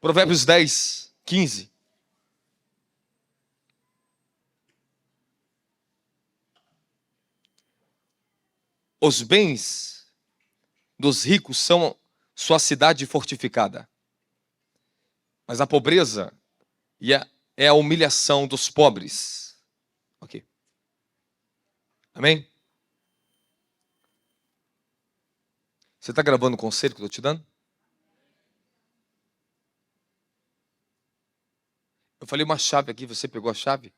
Provérbios 10, 15. Os bens dos ricos são sua cidade fortificada, mas a pobreza é a humilhação dos pobres. Ok. Amém? Você está gravando o conselho que eu estou te dando? Eu falei uma chave aqui, você pegou a chave?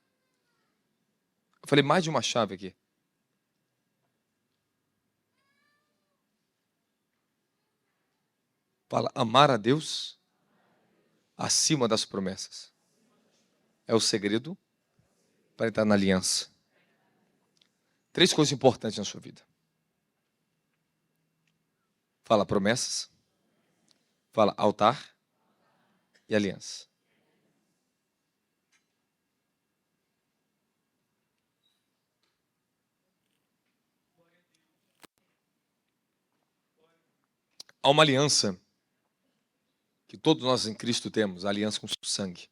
Eu falei mais de uma chave aqui. Fala, amar a Deus acima das promessas. É o segredo para entrar na aliança. 3 coisas importantes na sua vida. Fala promessas, fala altar e aliança. Há uma aliança que todos nós em Cristo temos, a aliança com o seu sangue.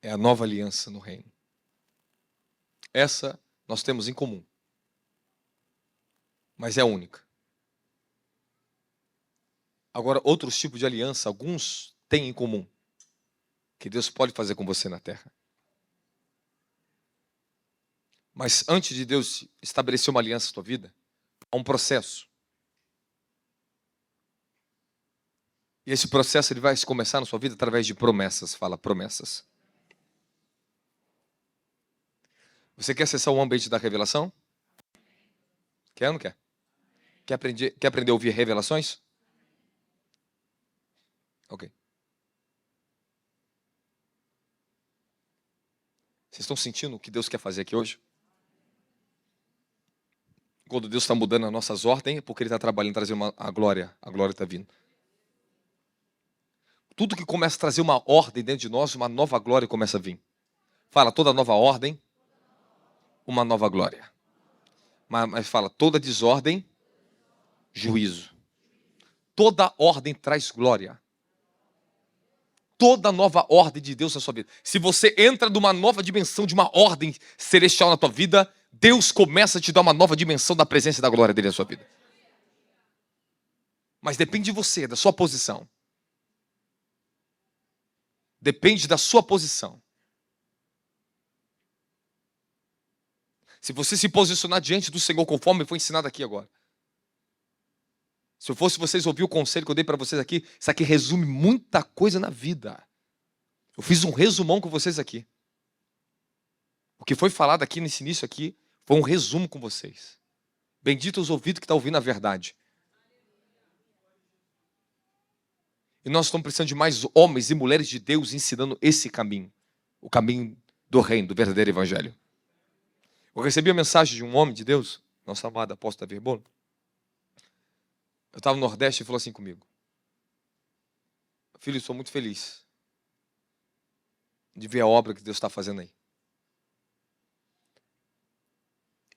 É a nova aliança no reino. Essa nós temos em comum, mas é única. Agora, outros tipos de aliança, alguns têm em comum, que Deus pode fazer com você na terra. Mas antes de Deus estabelecer uma aliança na tua vida, há um processo. E esse processo ele vai começar na sua vida através de promessas. Fala, promessas. Você quer acessar o ambiente da revelação? Quer ou não quer? Quer aprender a ouvir revelações? Ok. Vocês estão sentindo o que Deus quer fazer aqui hoje? Quando Deus está mudando as nossas ordens, é porque Ele está trabalhando, trazendo a glória está vindo. Tudo que começa a trazer uma ordem dentro de nós, uma nova glória começa a vir. Fala, toda nova ordem, uma nova glória. Mas fala, toda desordem, juízo. Toda ordem traz glória. Toda nova ordem de Deus na sua vida. Se você entra numa nova dimensão de uma ordem celestial na tua vida, Deus começa a te dar uma nova dimensão da presença e da glória dele na sua vida. Mas depende de você, da sua posição. Depende da sua posição. Se você se posicionar diante do Senhor conforme foi ensinado aqui agora. Se eu fosse vocês ouvir o conselho que eu dei para vocês aqui, isso aqui resume muita coisa na vida. Eu fiz um resumão com vocês aqui. O que foi falado aqui nesse início aqui foi um resumo com vocês. Bendito os ouvidos que estão ouvindo a verdade. E nós estamos precisando de mais homens e mulheres de Deus ensinando esse caminho. O caminho do reino, do verdadeiro evangelho. Eu recebi a mensagem de um homem de Deus, nosso amado apóstolo Davi Rebolo. Eu estava no Nordeste e falou assim comigo. Filho, eu sou muito feliz de ver a obra que Deus está fazendo aí.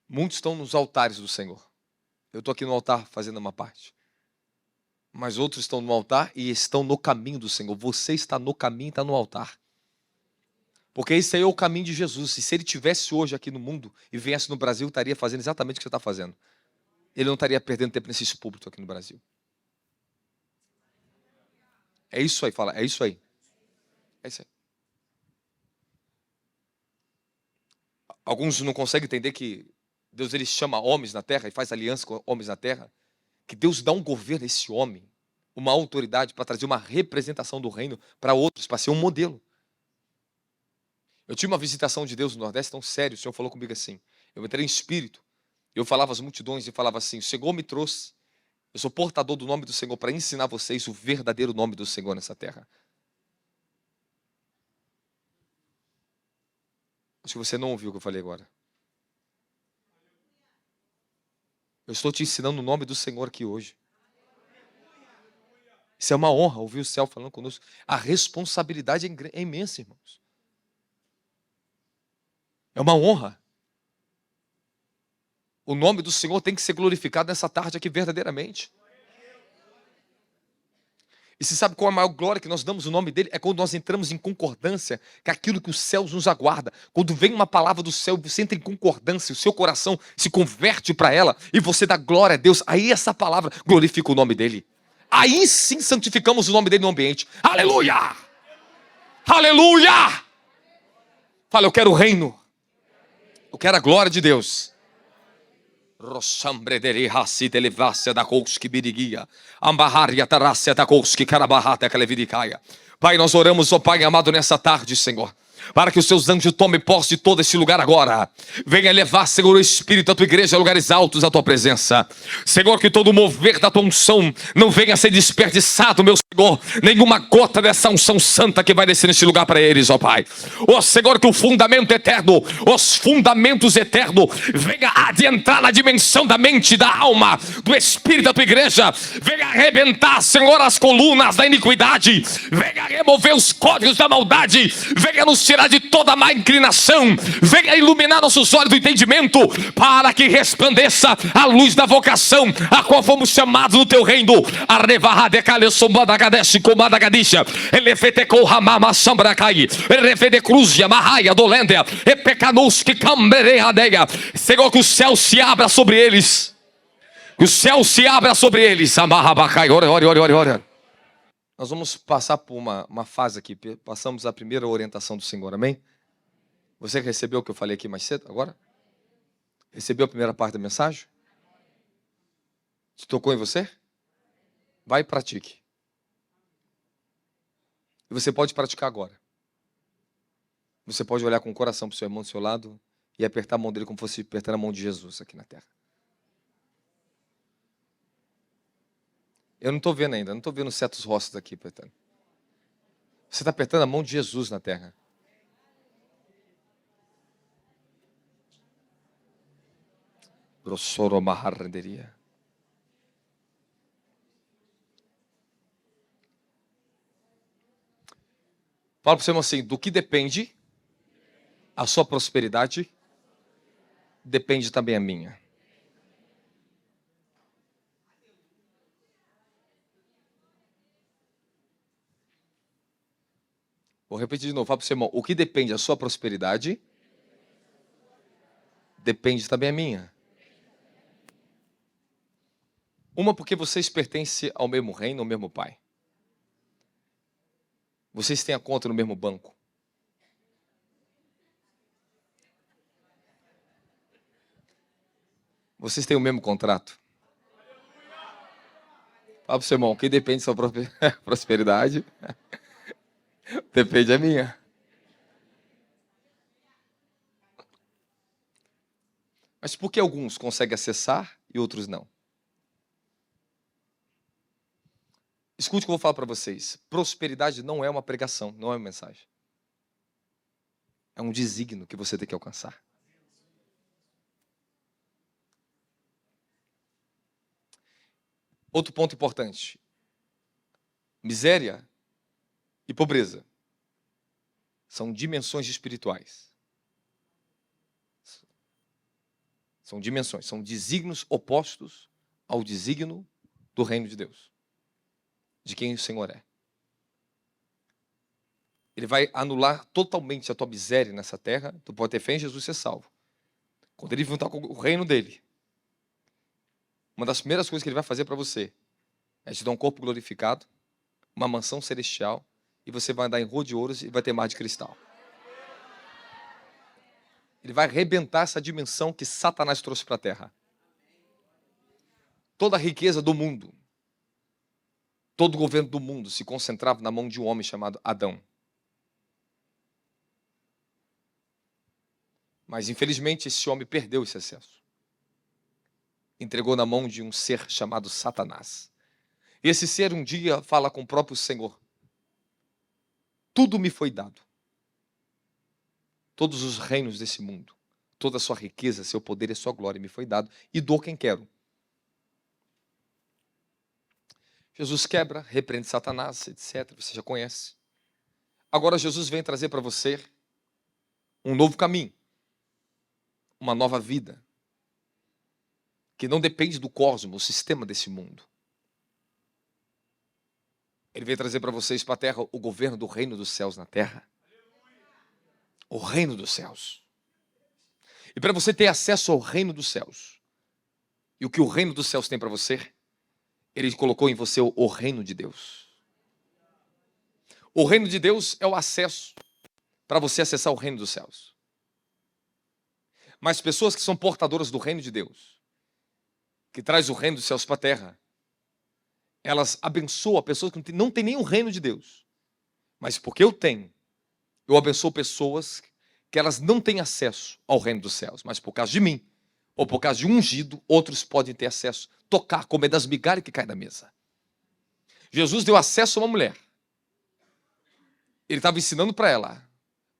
Muitos estão nos altares do Senhor. Eu estou aqui no altar fazendo uma parte. Mas outros estão no altar e estão no caminho do Senhor. Você está no caminho e está no altar. Porque esse aí é o caminho de Jesus. E se ele estivesse hoje aqui no mundo e viesse no Brasil, estaria fazendo exatamente o que você está fazendo. Ele não estaria perdendo tempo nesses púlpitos aqui no Brasil. É isso aí, fala. É isso aí. É isso aí. Alguns não conseguem entender que Deus ele chama homens na terra e faz aliança com homens na terra. Que Deus dá um governo a esse homem, uma autoridade para trazer uma representação do reino para outros, para ser um modelo. Eu tive uma visitação de Deus no Nordeste tão sério, o Senhor falou comigo assim. Eu entrei em espírito, eu falava às multidões e falava assim, o Senhor me trouxe, eu sou portador do nome do Senhor para ensinar vocês o verdadeiro nome do Senhor nessa terra. Acho que você não ouviu o que eu falei agora. Eu estou te ensinando o nome do Senhor aqui hoje. Isso é uma honra, ouvir o céu falando conosco. A responsabilidade é imensa, irmãos. É uma honra. O nome do Senhor tem que ser glorificado nessa tarde aqui verdadeiramente. E você sabe qual é a maior glória que nós damos o nome dele? É quando nós entramos em concordância com aquilo que os céus nos aguarda. Quando vem uma palavra do céu, você entra em concordância, o seu coração se converte para ela e você dá glória a Deus. Aí essa palavra glorifica o nome dele. Aí sim santificamos o nome dele no ambiente. Aleluia! Aleluia! Fala, eu quero o reino. Eu quero a glória de Deus. Rosambre raci televácia da Kouski biriguia. Ambarraria tarácia da Kouski carabahata calevidicaia. Pai, nós oramos, ó Pai amado, nessa tarde, Senhor, para que os seus anjos tomem posse de todo este lugar agora. Venha levar, Senhor, o Espírito da tua igreja a lugares altos da tua presença. Senhor, que todo o mover da tua unção não venha a ser desperdiçado, meu Senhor. Nenhuma gota dessa unção santa que vai descer neste lugar para eles, ó Pai. Ó Senhor, que o fundamento eterno, os fundamentos eternos, venha adentrar na dimensão da mente, da alma, do Espírito da tua igreja. Venha arrebentar, Senhor, as colunas da iniquidade. Venha remover os códigos da maldade. Venha nos tirar de toda má inclinação. Venha iluminar nossos olhos do entendimento, para que resplandeça a luz da vocação a qual fomos chamados no teu reino. Senhor, que o céu se abra sobre eles. Que o céu se abra sobre eles. Ora. Nós vamos passar por uma fase aqui. Passamos a primeira orientação do Senhor, amém? Você recebeu o que eu falei aqui mais cedo, agora? Recebeu a primeira parte da mensagem? Te tocou em você? Vai e pratique. E você pode praticar agora. Você pode olhar com o coração para o seu irmão do seu lado e apertar a mão dele como se fosse apertar a mão de Jesus aqui na terra. Eu não estou vendo ainda, não estou vendo certos rostos aqui apertando. Você está apertando a mão de Jesus na terra. Grossoro maharrenderia. Fala para o seu irmão assim, do que depende a sua prosperidade, depende também a minha. Vou repetir de novo, fala para o seu irmão, o que depende da sua prosperidade, depende também a minha. Uma, porque vocês pertencem ao mesmo reino, ao mesmo pai. Vocês têm a conta no mesmo banco. Vocês têm o mesmo contrato. Fala para o seu irmão, o que depende da sua prosperidade, depende da minha. Mas por que alguns conseguem acessar e outros não? Escute o que eu vou falar para vocês. Prosperidade não é uma pregação, não é uma mensagem. É um desígnio que você tem que alcançar. Outro ponto importante. Miséria e pobreza são dimensões espirituais. São dimensões, são desígnios opostos ao desígnio do reino de Deus, de quem o Senhor é. Ele vai anular totalmente a tua miséria nessa terra. Tu pode ter fé em Jesus e ser salvo. Quando ele juntar com o reino dele, uma das primeiras coisas que ele vai fazer para você é te dar um corpo glorificado, uma mansão celestial, e você vai andar em rua de ouros e vai ter mar de cristal. Ele vai arrebentar essa dimensão que Satanás trouxe para a terra. Toda a riqueza do mundo, todo o governo do mundo se concentrava na mão de um homem chamado Adão. Mas, infelizmente, esse homem perdeu esse acesso. Entregou na mão de um ser chamado Satanás. E esse ser um dia fala com o próprio Senhor. Tudo me foi dado. Todos os reinos desse mundo, toda a sua riqueza, seu poder e sua glória me foi dado. E dou quem quero. Jesus quebra, repreende Satanás, etc. Você já conhece. Agora Jesus vem trazer para você um novo caminho. Uma nova vida. Que não depende do cosmos, o sistema desse mundo. Ele veio trazer para vocês, para a terra, o governo do reino dos céus na terra. O reino dos céus. E para você ter acesso ao reino dos céus, e o que o reino dos céus tem para você, ele colocou em você o reino de Deus. O reino de Deus é o acesso para você acessar o reino dos céus. Mas pessoas que são portadoras do reino de Deus, que traz o reino dos céus para a terra, elas abençoam pessoas que não têm nem o reino de Deus. Mas porque eu tenho, eu abençoo pessoas que elas não têm acesso ao reino dos céus. Mas por causa de mim, ou por causa de um ungido, outros podem ter acesso, tocar, comer das migalhas que caem da mesa. Jesus deu acesso a uma mulher. Ele estava ensinando para ela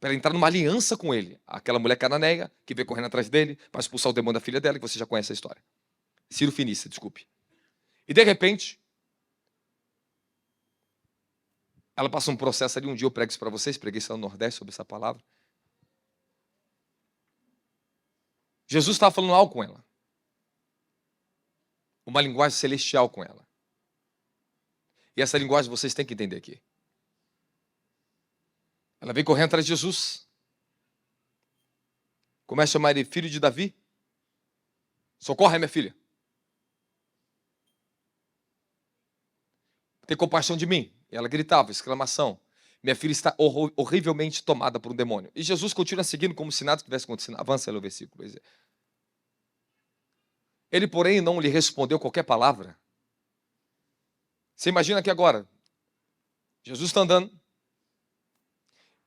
entrar numa aliança com ele. Aquela mulher cananeia, que veio correndo atrás dele, para expulsar o demônio da filha dela, que você já conhece a história. Ciro Fenícia, desculpe. E de repente, ela passa um processo ali. Um dia eu prego isso para vocês, preguei isso lá no Nordeste sobre essa palavra. Jesus estava falando algo com ela. Uma linguagem celestial com ela. E essa linguagem vocês têm que entender aqui. Ela vem correndo atrás de Jesus. Começa a chamar ele filho de Davi. Socorre, minha filha. Tem compaixão de mim. E ela gritava, exclamação. Minha filha está horrivelmente tomada por um demônio. E Jesus continua seguindo como se nada tivesse acontecido. Avança ali o versículo. Ele, porém, não lhe respondeu qualquer palavra. Você imagina aqui agora. Jesus está andando.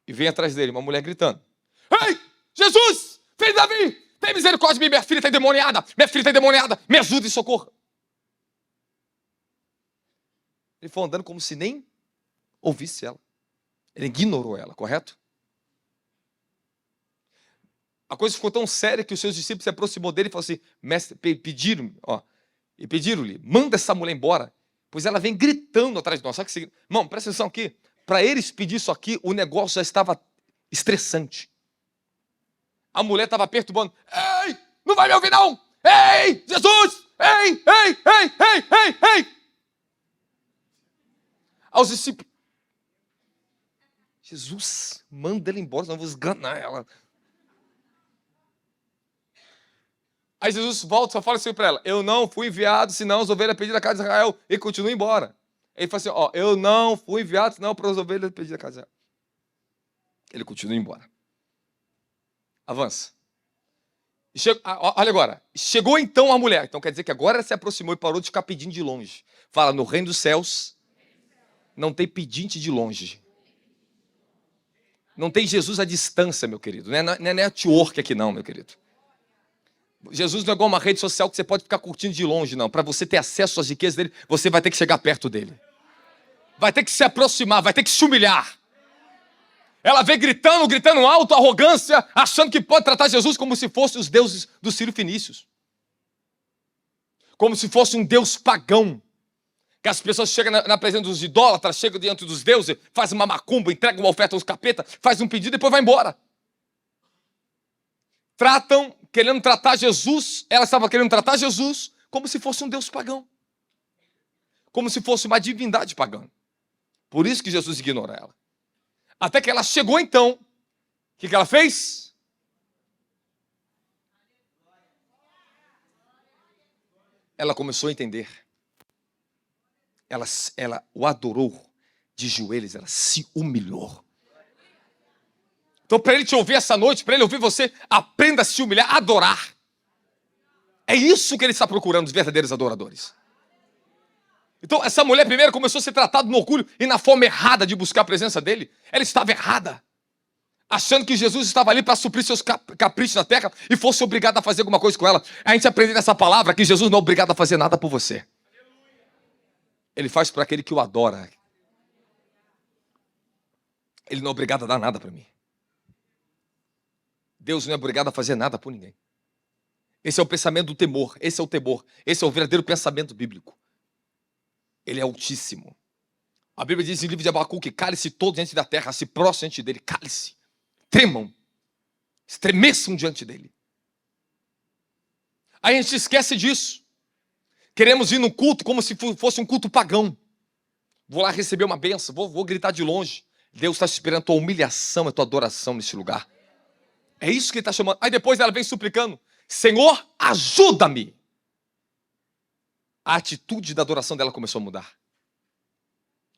E vem atrás dele uma mulher gritando. Ei, Jesus, filho de Davi, tem misericórdia de mim, minha filha está endemoniada. Minha filha está endemoniada, me ajuda e socorra. Ele foi andando como se nem ouvisse ela. Ele ignorou ela, correto? A coisa ficou tão séria que os seus discípulos se aproximou dele e falaram assim, mestre, pediram-lhe, manda essa mulher embora, pois ela vem gritando atrás de nós. Sabe o que significa? Irmão, presta atenção aqui. Para eles pedir isso aqui, o negócio já estava estressante. A mulher estava perturbando. Ei, não vai me ouvir não! Ei, Jesus! Ei! Aos discípulos. Jesus, manda ela embora, senão eu vou esganar ela. Aí Jesus volta e só fala assim para ela. Eu não fui enviado, senão as ovelhas perdidas da casa de Israel. E continua embora. Ele fala assim, eu não fui enviado, senão para as ovelhas perdidas da casa de Israel. Ele continua embora. Avança. Olha agora. Chegou então a mulher. Então quer dizer que agora ela se aproximou e parou de ficar pedindo de longe. Fala, no reino dos céus, não tem pedinte de longe. Não tem Jesus à distância, meu querido. Não é network aqui não, meu querido. Jesus não é igual uma rede social que você pode ficar curtindo de longe, não. Para você ter acesso às riquezas dele, você vai ter que chegar perto dele. Vai ter que se aproximar, vai ter que se humilhar. Ela vem gritando alto, arrogância, achando que pode tratar Jesus como se fosse os deuses dos Ciro Fenícios. Como se fosse um deus pagão. Que as pessoas chegam na presença dos idólatras, chegam diante dos deuses, faz uma macumba, entrega uma oferta aos capeta, faz um pedido e depois vai embora. Querendo tratar Jesus, ela estava querendo tratar Jesus como se fosse um deus pagão. Como se fosse uma divindade pagã. Por isso que Jesus ignora ela. Até que ela chegou então. O que ela fez? Ela começou a entender. Ela o adorou de joelhos, ela se humilhou. Então, para ele te ouvir essa noite, para ele ouvir você, aprenda a se humilhar, a adorar. É isso que ele está procurando, os verdadeiros adoradores. Então, essa mulher primeiro começou a ser tratada no orgulho e na forma errada de buscar a presença dele. Ela estava errada. Achando que Jesus estava ali para suprir seus caprichos na terra e fosse obrigado a fazer alguma coisa com ela. A gente aprende nessa palavra que Jesus não é obrigado a fazer nada por você. Ele faz para aquele que o adora. Ele não é obrigado a dar nada para mim. Deus não é obrigado a fazer nada por ninguém. Esse é o pensamento do temor. Esse é o temor. Esse é o verdadeiro pensamento bíblico. Ele é altíssimo. A Bíblia diz em livro de Abacuque, cale-se todos diante da terra, se prostre diante dele, cale-se. Tremam. Estremeçam diante dele. Aí a gente esquece disso. Queremos ir no culto como se fosse um culto pagão. Vou lá receber uma bênção, vou gritar de longe. Deus está esperando a tua humilhação, a tua adoração nesse lugar. É isso que ele está chamando. Aí depois ela vem suplicando: Senhor, ajuda-me. A atitude da adoração dela começou a mudar.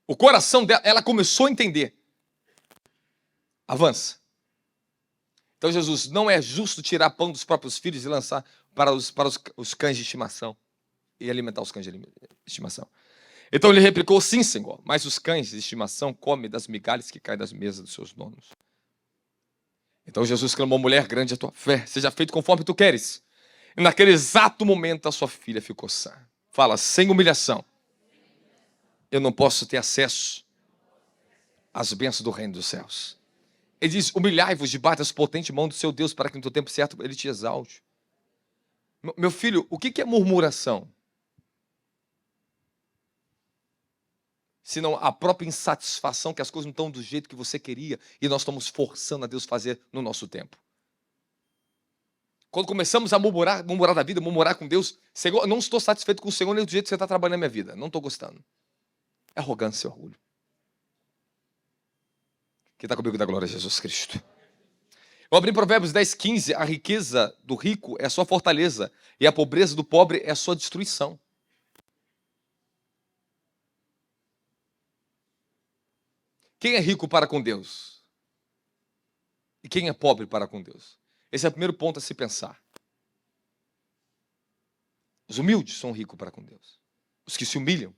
O coração dela, ela começou a entender. Avança. Então Jesus, não é justo tirar pão dos próprios filhos e lançar para os cães de estimação. E alimentar os cães de estimação. Então ele replicou: sim, Senhor, mas os cães de estimação comem das migalhas que caem das mesas dos seus donos. Então Jesus clamou: mulher, grande é a tua fé, seja feito conforme tu queres. E naquele exato momento a sua filha ficou sã. Fala: sem humilhação, eu não posso ter acesso às bênçãos do reino dos céus. Ele diz: humilhai-vos debaixo das potentes mãos do seu Deus, para que no teu tempo certo ele te exalte. Meu filho, o que é murmuração? Senão a própria insatisfação que as coisas não estão do jeito que você queria e nós estamos forçando a Deus fazer no nosso tempo. Quando começamos a murmurar da vida, murmurar com Deus: Senhor, eu não estou satisfeito com o Senhor nem do jeito que você está trabalhando na minha vida, não estou gostando. É arrogância e orgulho. Quem está comigo da glória a Jesus Cristo? Eu abri em Provérbios 10:15, a riqueza do rico é a sua fortaleza e a pobreza do pobre é a sua destruição. Quem é rico para com Deus? E quem é pobre para com Deus? Esse é o primeiro ponto a se pensar. Os humildes são ricos para com Deus. Os que se humilham.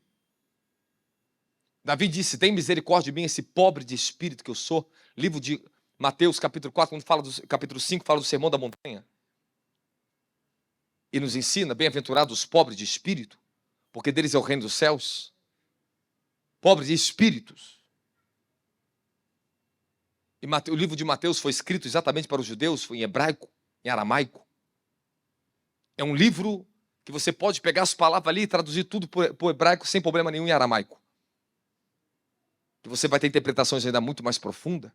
Davi disse: tem misericórdia de mim, esse pobre de espírito que eu sou. Livro de Mateus, capítulo 4, quando fala capítulo 5, fala do sermão da montanha. E nos ensina: bem-aventurados os pobres de espírito, porque deles é o reino dos céus. Pobres de espíritos. E o livro de Mateus foi escrito exatamente para os judeus, foi em hebraico, em aramaico. É um livro que você pode pegar as palavras ali e traduzir tudo para o hebraico sem problema nenhum em aramaico. Que você vai ter interpretações ainda muito mais profundas.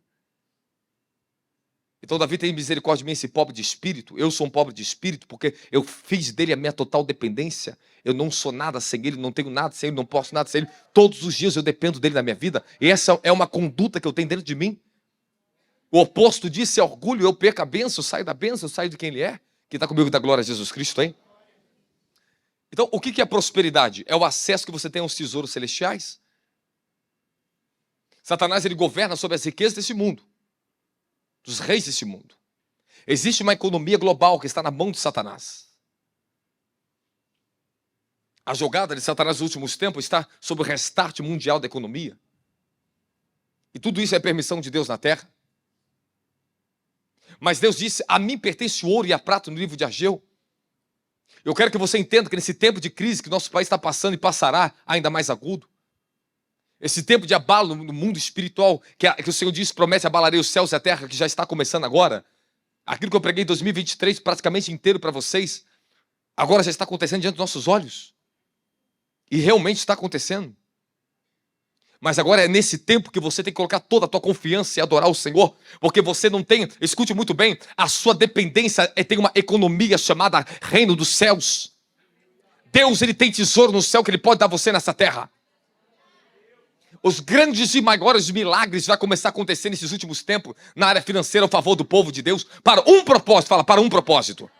Então Davi tem misericórdia de mim, esse pobre de espírito. Eu sou um pobre de espírito porque eu fiz dele a minha total dependência. Eu não sou nada sem ele, não tenho nada sem ele, não posso nada sem ele. Todos os dias eu dependo dele na minha vida. E essa é uma conduta que eu tenho dentro de mim. O oposto disso é orgulho. Eu perco a bênção, eu saio da bênção, eu saio de quem ele é. Quem está comigo da glória a Jesus Cristo, hein? Então, o que é prosperidade? É o acesso que você tem aos tesouros celestiais. Satanás, ele governa sobre as riquezas desse mundo, dos reis desse mundo. Existe uma economia global que está na mão de Satanás. A jogada de Satanás nos últimos tempos está sobre o restart mundial da economia. E tudo isso é permissão de Deus na terra. Mas Deus disse: a mim pertence o ouro e a prata, no livro de Ageu. Eu quero que você entenda que nesse tempo de crise que nosso país está passando e passará ainda mais agudo, esse tempo de abalo no mundo espiritual, que o Senhor disse, promete abalarei os céus e a terra, que já está começando agora. Aquilo que eu preguei em 2023 praticamente inteiro para vocês, agora já está acontecendo diante dos nossos olhos. E realmente está acontecendo. Mas agora é nesse tempo que você tem que colocar toda a tua confiança e adorar o Senhor, porque você não tem, escute muito bem, a sua dependência tem uma economia chamada reino dos céus. Deus, ele tem tesouro no céu que ele pode dar a você nessa terra. Os grandes e maiores milagres vão começar a acontecer nesses últimos tempos, na área financeira, a favor do povo de Deus, para um propósito. Fala, para um propósito.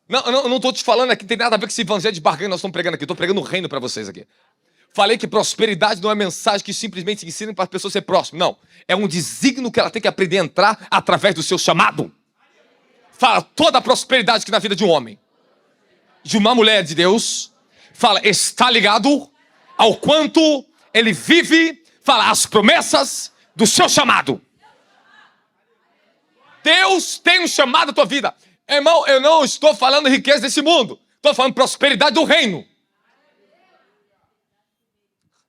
Não estou te falando aqui, não tem nada a ver com esse evangelho de barganha que nós estamos pregando aqui. Estou pregando o reino para vocês aqui. Falei que prosperidade não é mensagem que simplesmente ensina para a pessoa ser próximo. Não, é um desígnio que ela tem que aprender a entrar através do seu chamado. Fala, toda a prosperidade que na vida de um homem, de uma mulher de Deus, fala, está ligado ao quanto ele vive, fala, as promessas do seu chamado. Deus tem um chamado na tua vida. Irmão, eu não estou falando riqueza desse mundo. Estou falando prosperidade do reino.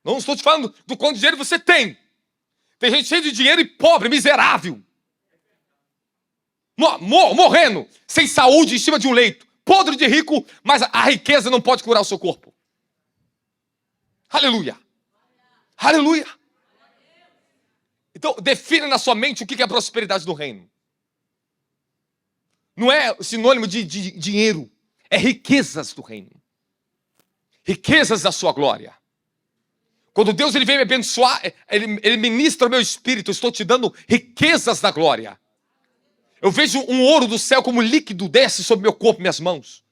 Não estou te falando do quanto dinheiro você tem. Tem gente cheia de dinheiro e pobre, miserável. Morrendo, sem saúde, em cima de um leito. Podre de rico, mas a riqueza não pode curar o seu corpo. Aleluia. Aleluia. Então, defina na sua mente o que é a prosperidade do reino. Não é sinônimo de dinheiro. É riquezas do reino. Riquezas da sua glória. Quando Deus ele vem me abençoar, ele ministra o meu espírito. Eu estou te dando riquezas da glória. Eu vejo um ouro do céu como líquido desce sobre meu corpo e minhas mãos.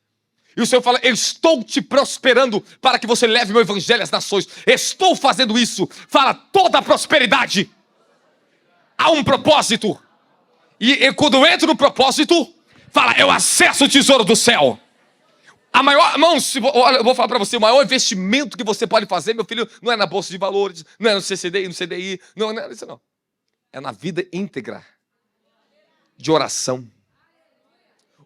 E o Senhor fala, eu estou te prosperando para que você leve meu evangelho às nações. Estou fazendo isso. Fala, toda a prosperidade há um propósito. E quando eu entro no propósito, fala, eu acesso o tesouro do céu. A maior, irmãos, eu vou falar para você, o maior investimento que você pode fazer, meu filho, não é na Bolsa de Valores, não é no CCDI, no CDI, não é isso não. É na vida íntegra de oração.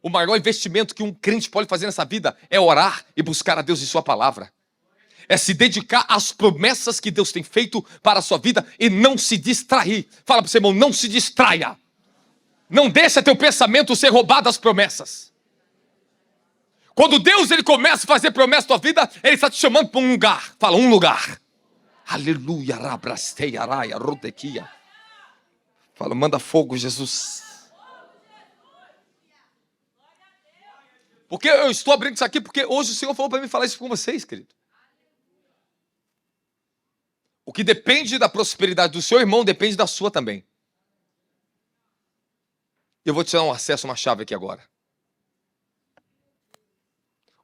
O maior investimento que um crente pode fazer nessa vida é orar e buscar a Deus em sua palavra. É se dedicar às promessas que Deus tem feito para a sua vida e não se distrair. Fala para o seu irmão, não se distraia. Não deixa teu pensamento ser roubado das promessas. Quando Deus ele começa a fazer promessa na tua vida, Ele está te chamando para um lugar. Fala, um lugar. Aleluia, rabrastei, araia, rodequia. Fala, manda fogo, Jesus. Porque eu estou abrindo isso aqui, porque hoje o Senhor falou para mim falar isso com vocês, querido. O que depende da prosperidade do seu irmão, depende da sua também. Eu vou te dar um acesso, uma chave aqui agora.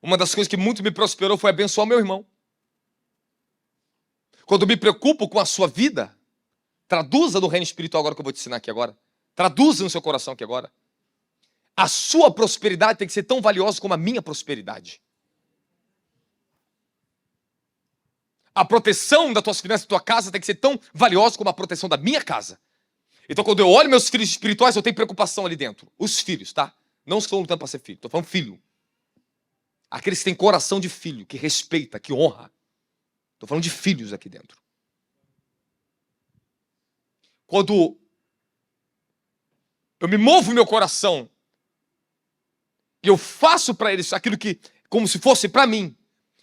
Uma das coisas que muito me prosperou foi abençoar meu irmão. Quando eu me preocupo com a sua vida, traduza no reino espiritual agora que eu vou te ensinar aqui agora. Traduza no seu coração aqui agora. A sua prosperidade tem que ser tão valiosa como a minha prosperidade. A proteção das tuas finanças da tua casa tem que ser tão valiosa como a proteção da minha casa. Então, quando eu olho meus filhos espirituais, eu tenho preocupação ali dentro. Os filhos, tá? Não estou lutando para ser filho, estou falando filho. Aqueles que têm coração de filho, que respeita, que honra. Estou falando de filhos aqui dentro. Quando eu me movo meu coração e eu faço para eles aquilo que, como se fosse para mim,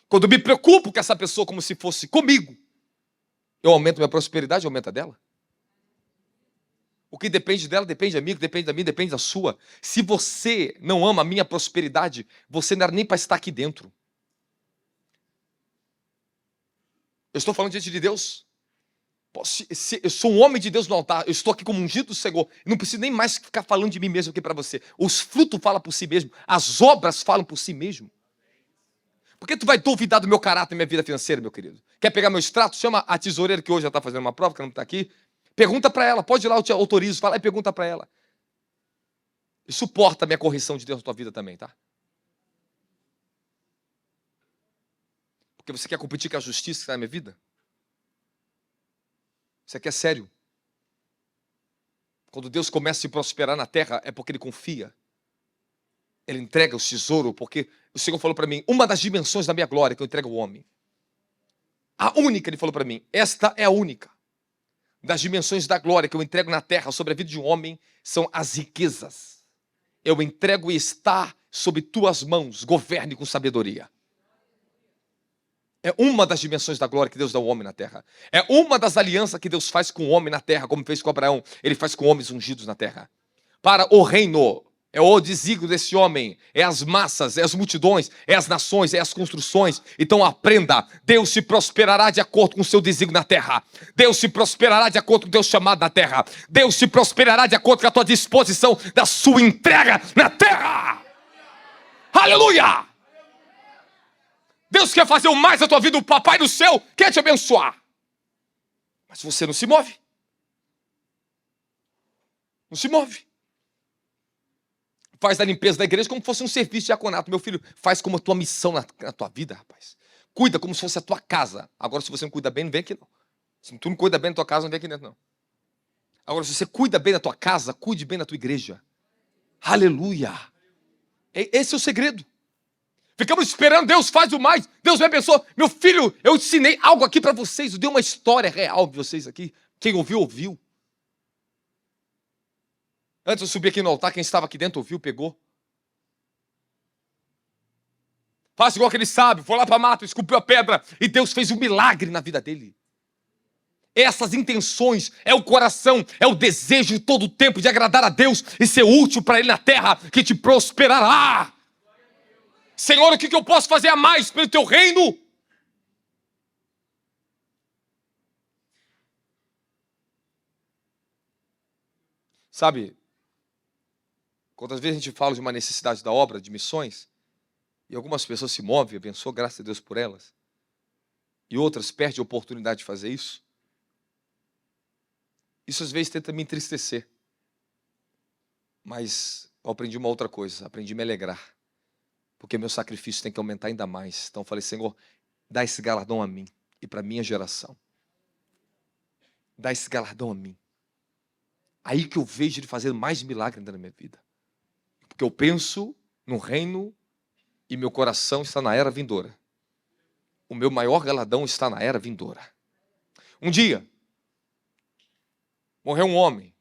quando eu me preocupo com essa pessoa como se fosse comigo, eu aumento minha prosperidade, aumenta dela. O que depende dela, depende de mim, o que depende da minha, depende da sua. Se você não ama a minha prosperidade, você não era nem para estar aqui dentro. Eu estou falando diante de Deus. Eu sou um homem de Deus no altar, eu estou aqui como ungido do Senhor. Eu não preciso nem mais ficar falando de mim mesmo aqui para você. Os frutos falam por si mesmo, as obras falam por si mesmo. Por que tu vai duvidar do meu caráter e minha vida financeira, meu querido? Quer pegar meu extrato? Chama a tesoureira que hoje já está fazendo uma prova, que não está aqui. Pergunta para ela, pode ir lá, eu te autorizo, fala e pergunta para ela. E suporta a minha correção de Deus na tua vida também, tá? Porque você quer competir com a justiça que está na minha vida? Isso aqui é sério. Quando Deus começa a se prosperar na terra, é porque Ele confia. Ele entrega o tesouro, porque o Senhor falou para mim, uma das dimensões da minha glória que eu entrego ao homem. A única, Ele falou para mim, esta é a única. Das dimensões da glória que eu entrego na terra sobre a vida de um homem, são as riquezas. Eu entrego e está sob tuas mãos, governe com sabedoria. É uma das dimensões da glória que Deus dá ao homem na terra. É uma das alianças que Deus faz com o homem na terra, como fez com Abraão. Ele faz com homens ungidos na terra. Para o reino, é o desígnio desse homem, é as massas, é as multidões, é as nações, é as construções. Então aprenda, Deus te prosperará de acordo com o seu desígnio na terra. Deus te prosperará de acordo com o teu chamado na terra. Deus te prosperará de acordo com a tua disposição da sua entrega na terra. Aleluia! Deus quer fazer o mais na tua vida, o Papai do céu quer te abençoar. Mas você não se move. Não se move. Faz a limpeza da igreja como se fosse um serviço de diaconato. Meu filho, faz como a tua missão na tua vida, rapaz. Cuida como se fosse a tua casa. Agora, se você não cuida bem, não vem aqui não. Se tu não cuida bem da tua casa, não vem aqui dentro não. Agora, se você cuida bem da tua casa, cuide bem da tua igreja. Aleluia. Esse é o segredo. Ficamos esperando, Deus faz o mais, Deus me abençoou. Meu filho, eu ensinei algo aqui para vocês, eu dei uma história real de vocês aqui. Quem ouviu, ouviu. Antes eu subi aqui no altar, quem estava aqui dentro ouviu, pegou. Faça igual que ele sabe, foi lá para a mata, esculpiu a pedra e Deus fez um milagre na vida dele. Essas intenções, é o coração, é o desejo de todo o tempo de agradar a Deus e ser útil para Ele na terra, que te prosperará. Senhor, o que eu posso fazer a mais pelo teu reino? Sabe, quantas vezes a gente fala de uma necessidade da obra, de missões, e algumas pessoas se movem, abençoa, graças a Deus por elas, e outras perdem a oportunidade de fazer isso. Isso às vezes tenta me entristecer. Mas eu aprendi uma outra coisa, aprendi a me alegrar. Porque meu sacrifício tem que aumentar ainda mais. Então eu falei, Senhor, dá esse galardão a mim e para a minha geração. Dá esse galardão a mim. Aí que eu vejo Ele fazendo mais milagre ainda na minha vida. Porque eu penso no reino e meu coração está na era vindoura. O meu maior galardão está na era vindoura. Um dia, morreu um homem.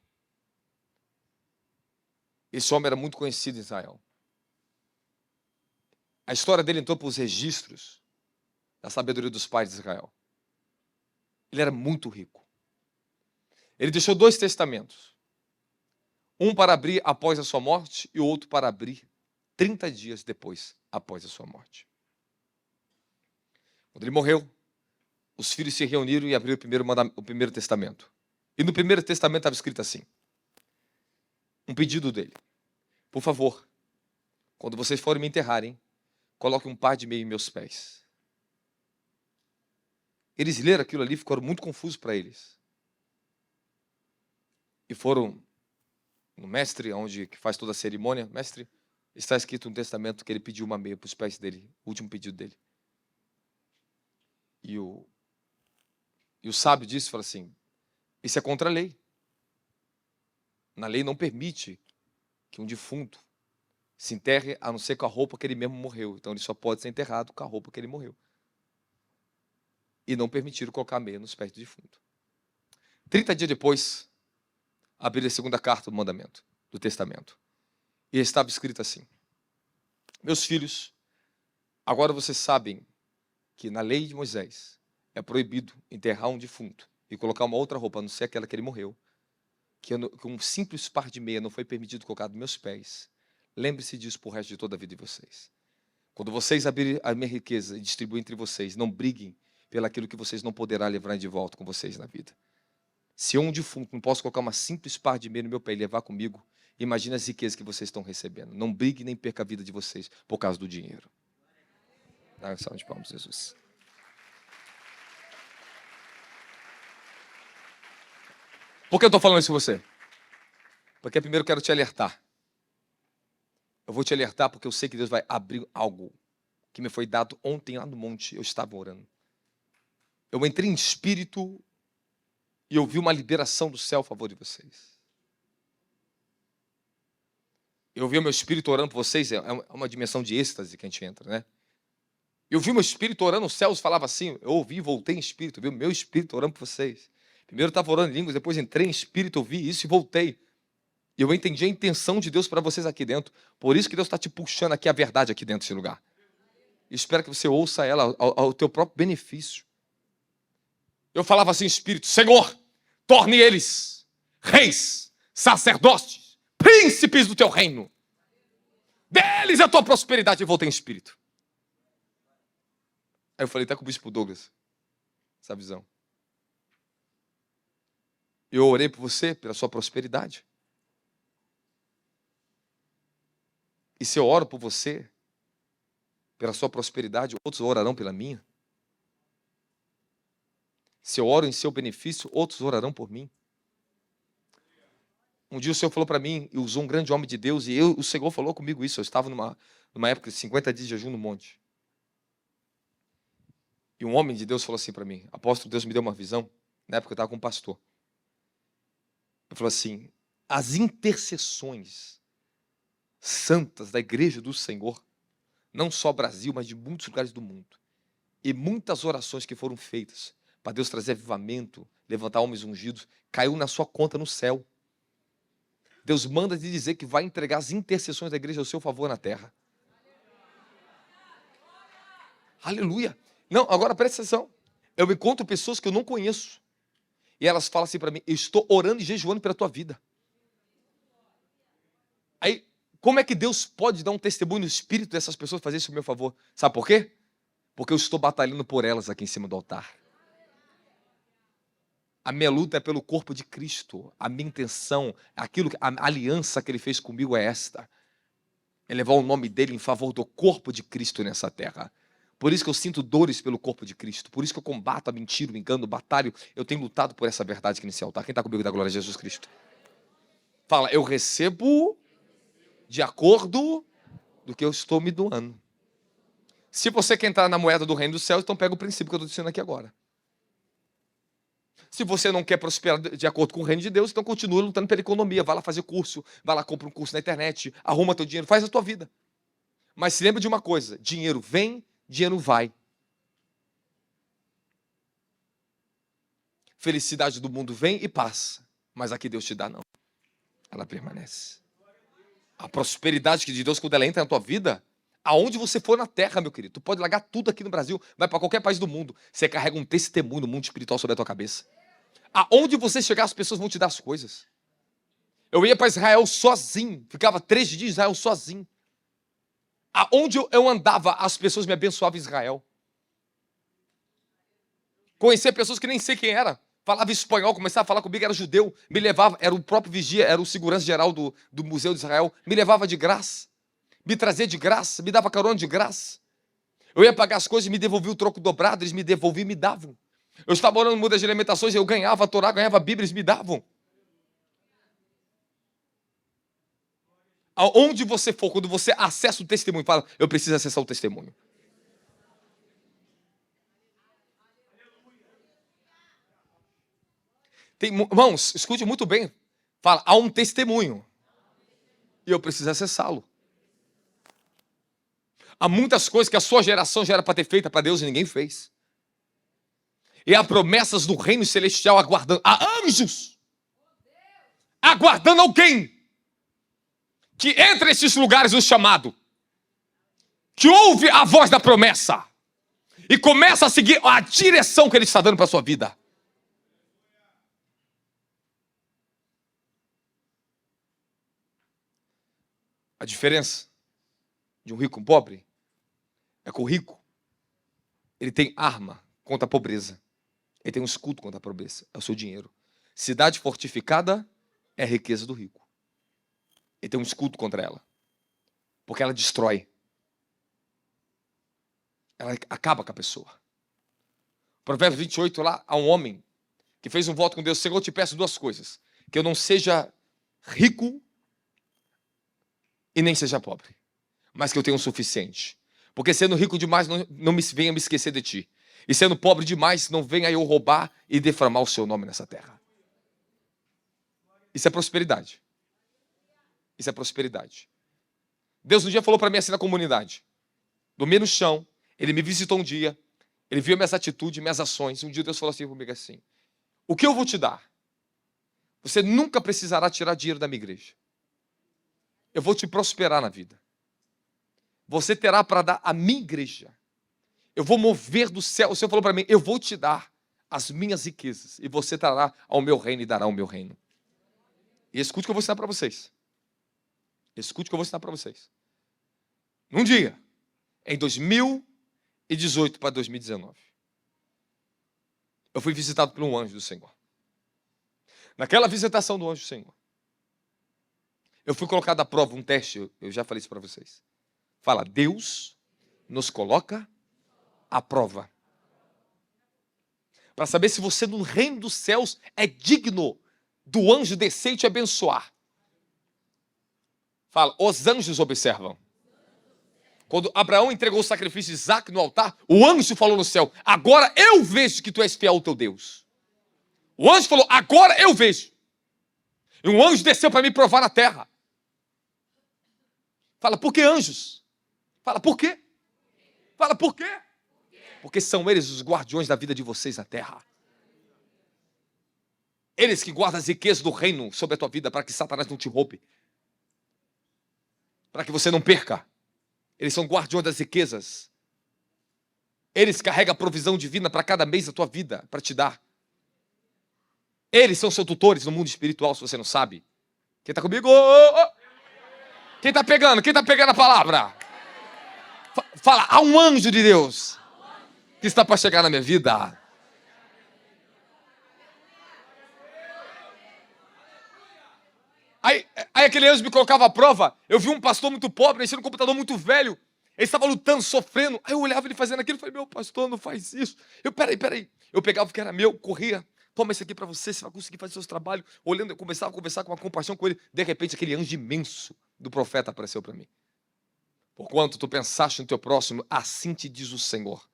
Esse homem era muito conhecido em Israel. A história dele entrou para os registros da sabedoria dos pais de Israel. Ele era muito rico. Ele deixou 2 testamentos. Um para abrir após a sua morte e o outro para abrir 30 dias depois, após a sua morte. Quando ele morreu, os filhos se reuniram e abriram o primeiro testamento. E no primeiro testamento estava escrito assim, um pedido dele. Por favor, quando vocês forem me enterrarem, coloque um par de meia em meus pés. Eles leram aquilo ali e ficaram muito confusos para eles. E foram no mestre, onde que faz toda a cerimônia. Mestre, está escrito no testamento que ele pediu uma meia para os pés dele, o último pedido dele. E o sábio disse, falou assim, isso é contra a lei. Na lei não permite que um defunto se enterre a não ser com a roupa que ele mesmo morreu. Então ele só pode ser enterrado com a roupa que ele morreu. E não permitiram colocar a meia nos pés do defunto. 30 dias depois, abriram a segunda carta do mandamento, do testamento. E estava escrito assim, meus filhos, agora vocês sabem que na lei de Moisés é proibido enterrar um defunto e colocar uma outra roupa, a não ser aquela que ele morreu, que um simples par de meia não foi permitido colocar nos meus pés. Lembre-se disso por resto de toda a vida de vocês. Quando vocês abrirem a minha riqueza e distribuírem entre vocês, não briguem pelaquilo que vocês não poderão levar de volta com vocês na vida. Se eu um defunto não posso colocar uma simples par de meia no meu pé e levar comigo, imagine as riquezas que vocês estão recebendo. Não brigue nem perca a vida de vocês por causa do dinheiro. Dá uma salva de palmas, Jesus. Por que eu estou falando isso com você? Porque primeiro eu quero te alertar. Eu vou te alertar porque eu sei que Deus vai abrir algo que me foi dado ontem lá no monte. Eu estava orando. Eu entrei em espírito e eu vi uma liberação do céu a favor de vocês. Eu vi o meu espírito orando por vocês. É uma dimensão de êxtase que a gente entra, né? Eu vi o meu espírito orando, os céus falava assim. Eu ouvi, voltei em espírito. Eu vi o meu espírito orando por vocês. Primeiro eu estava orando em línguas, depois entrei em espírito, ouvi isso e voltei. E eu entendi a intenção de Deus para vocês aqui dentro. Por isso que Deus está te puxando aqui a verdade aqui dentro desse lugar. E espero que você ouça ela ao teu próprio benefício. Eu falava assim, Espírito, Senhor, torne eles reis, sacerdotes, príncipes do teu reino. Deles a tua prosperidade. E voltei em espírito. Aí eu falei até com o bispo Douglas, essa visão. Eu orei por você, pela sua prosperidade. E se eu oro por você, pela sua prosperidade, outros orarão pela minha. Se eu oro em seu benefício, outros orarão por mim. Um dia o Senhor falou para mim, e usou um grande homem de Deus, e o Senhor falou comigo isso. Eu estava numa época de 50 dias de jejum no monte. E um homem de Deus falou assim para mim, apóstolo, Deus me deu uma visão, na época eu estava com um pastor. Ele falou assim, as intercessões santas da igreja do Senhor, não só Brasil, mas de muitos lugares do mundo, e muitas orações que foram feitas para Deus trazer avivamento, levantar homens ungidos, caiu na sua conta no céu. Deus manda te dizer que vai entregar as intercessões da igreja ao seu favor na terra. Aleluia. Não, agora presta atenção. Eu encontro pessoas que eu não conheço. E elas falam assim para mim, eu estou orando e jejuando pela tua vida. Aí, como é que Deus pode dar um testemunho no espírito dessas pessoas fazer isso a meu favor? Sabe por quê? Porque eu estou batalhando por elas aqui em cima do altar. A minha luta é pelo corpo de Cristo. A minha intenção, a aliança que ele fez comigo é esta. É levar o nome dele em favor do corpo de Cristo nessa terra. Por isso que eu sinto dores pelo corpo de Cristo. Por isso que eu combato a mentira, o engano, o batalho. Eu tenho lutado por essa verdade aqui nesse altar. Quem está comigo da glória a Jesus Cristo? Fala, eu recebo de acordo do que eu estou me doando. Se você quer entrar na moeda do reino dos céus, então pega o princípio que eu estou dizendo aqui agora. Se você não quer prosperar de acordo com o reino de Deus, então continua lutando pela economia. Vai lá fazer curso, vai lá compra um curso na internet, arruma teu dinheiro, faz a tua vida. Mas se lembra de uma coisa, dinheiro vem, dinheiro vai. Felicidade do mundo vem e passa, mas aqui Deus te dá não. Ela permanece. A prosperidade de Deus, quando ela entra na tua vida, aonde você for na terra, meu querido, tu pode largar tudo aqui no Brasil, vai para qualquer país do mundo, você carrega um testemunho no mundo espiritual sobre a tua cabeça. Aonde você chegar, as pessoas vão te dar as coisas. Eu ia para Israel sozinho, ficava 3 dias em Israel sozinho. Aonde eu andava, as pessoas me abençoavam em Israel. Conhecia pessoas que nem sei quem era. Falava espanhol, começava a falar comigo, era judeu. Me levava, era o próprio vigia, era o segurança geral do Museu de Israel. Me levava de graça. Me trazia de graça, me dava carona de graça. Eu ia pagar as coisas e me devolvia o troco dobrado, eles me devolviam e me davam. Eu estava orando no mundo das alimentações, eu ganhava a Torá, ganhava a Bíblia, eles me davam. Aonde você for, quando você acessa o testemunho, fala, eu preciso acessar o testemunho. Irmãos, escute muito bem. Fala, há um testemunho. E eu preciso acessá-lo. Há muitas coisas que a sua geração já era para ter feito para Deus e ninguém fez. E há promessas do reino celestial aguardando. Há anjos aguardando alguém que entre esses lugares no chamado, que ouve a voz da promessa e começa a seguir a direção que ele está dando para a sua vida. A diferença de um rico e um pobre é que o rico, ele tem arma contra a pobreza. Ele tem um escudo contra a pobreza, é o seu dinheiro. Cidade fortificada é a riqueza do rico. Ele tem um escudo contra ela, porque ela destrói. Ela acaba com a pessoa. Provérbios 28, lá, há um homem que fez um voto com Deus. Senhor, eu te peço 2 coisas. Que eu não seja rico e nem seja pobre, mas que eu tenha o suficiente. Porque sendo rico demais, não venha me esquecer de ti. E sendo pobre demais, não venha eu roubar e defamar o seu nome nessa terra. Isso é prosperidade. Isso é prosperidade. Deus um dia falou para mim assim na comunidade. Dormi no chão, ele me visitou um dia, ele viu minhas atitudes, minhas ações. Um dia Deus falou assim comigo assim, o que eu vou te dar? Você nunca precisará tirar dinheiro da minha igreja. Eu vou te prosperar na vida. Você terá para dar à minha igreja. Eu vou mover do céu. O Senhor falou para mim, eu vou te dar as minhas riquezas. E você trará ao meu reino e dará ao meu reino. E escute o que eu vou ensinar para vocês. Escute o que eu vou ensinar para vocês. Num dia, em 2018 para 2019, eu fui visitado por um anjo do Senhor. Naquela visitação do anjo do Senhor, eu fui colocado à prova, um teste, eu já falei isso para vocês. Fala, Deus nos coloca à prova. Para saber se você no reino dos céus é digno do anjo descer e te abençoar. Fala, os anjos observam. Quando Abraão entregou o sacrifício de Isaac no altar, o anjo falou no céu, agora eu vejo que tu és fiel ao teu Deus. O anjo falou, agora eu vejo. E um anjo desceu para me provar na terra. Fala, por que anjos? Fala, por quê? Fala, por quê? Porque são eles os guardiões da vida de vocês na terra. Eles que guardam as riquezas do reino sobre a tua vida para que Satanás não te roube. Para que você não perca. Eles são guardiões das riquezas. Eles carregam a provisão divina para cada mês da tua vida, para te dar. Eles são seus tutores no mundo espiritual, se você não sabe. Quem está comigo? Quem está pegando? Quem está pegando a palavra? Fala, há um anjo de Deus que está para chegar na minha vida. Aí aquele anjo me colocava à prova. Eu vi um pastor muito pobre, mexendo no computador muito velho. Ele estava lutando, sofrendo. Aí eu olhava ele fazendo aquilo e falei, meu pastor, não faz isso. Peraí. Eu pegava o que era meu, corria. Toma isso aqui para você, você vai conseguir fazer seus trabalhos. Olhando, eu começava a conversar com uma compaixão com ele. De repente, aquele anjo imenso do profeta apareceu para mim. Porquanto tu pensaste no teu próximo, assim te diz o Senhor.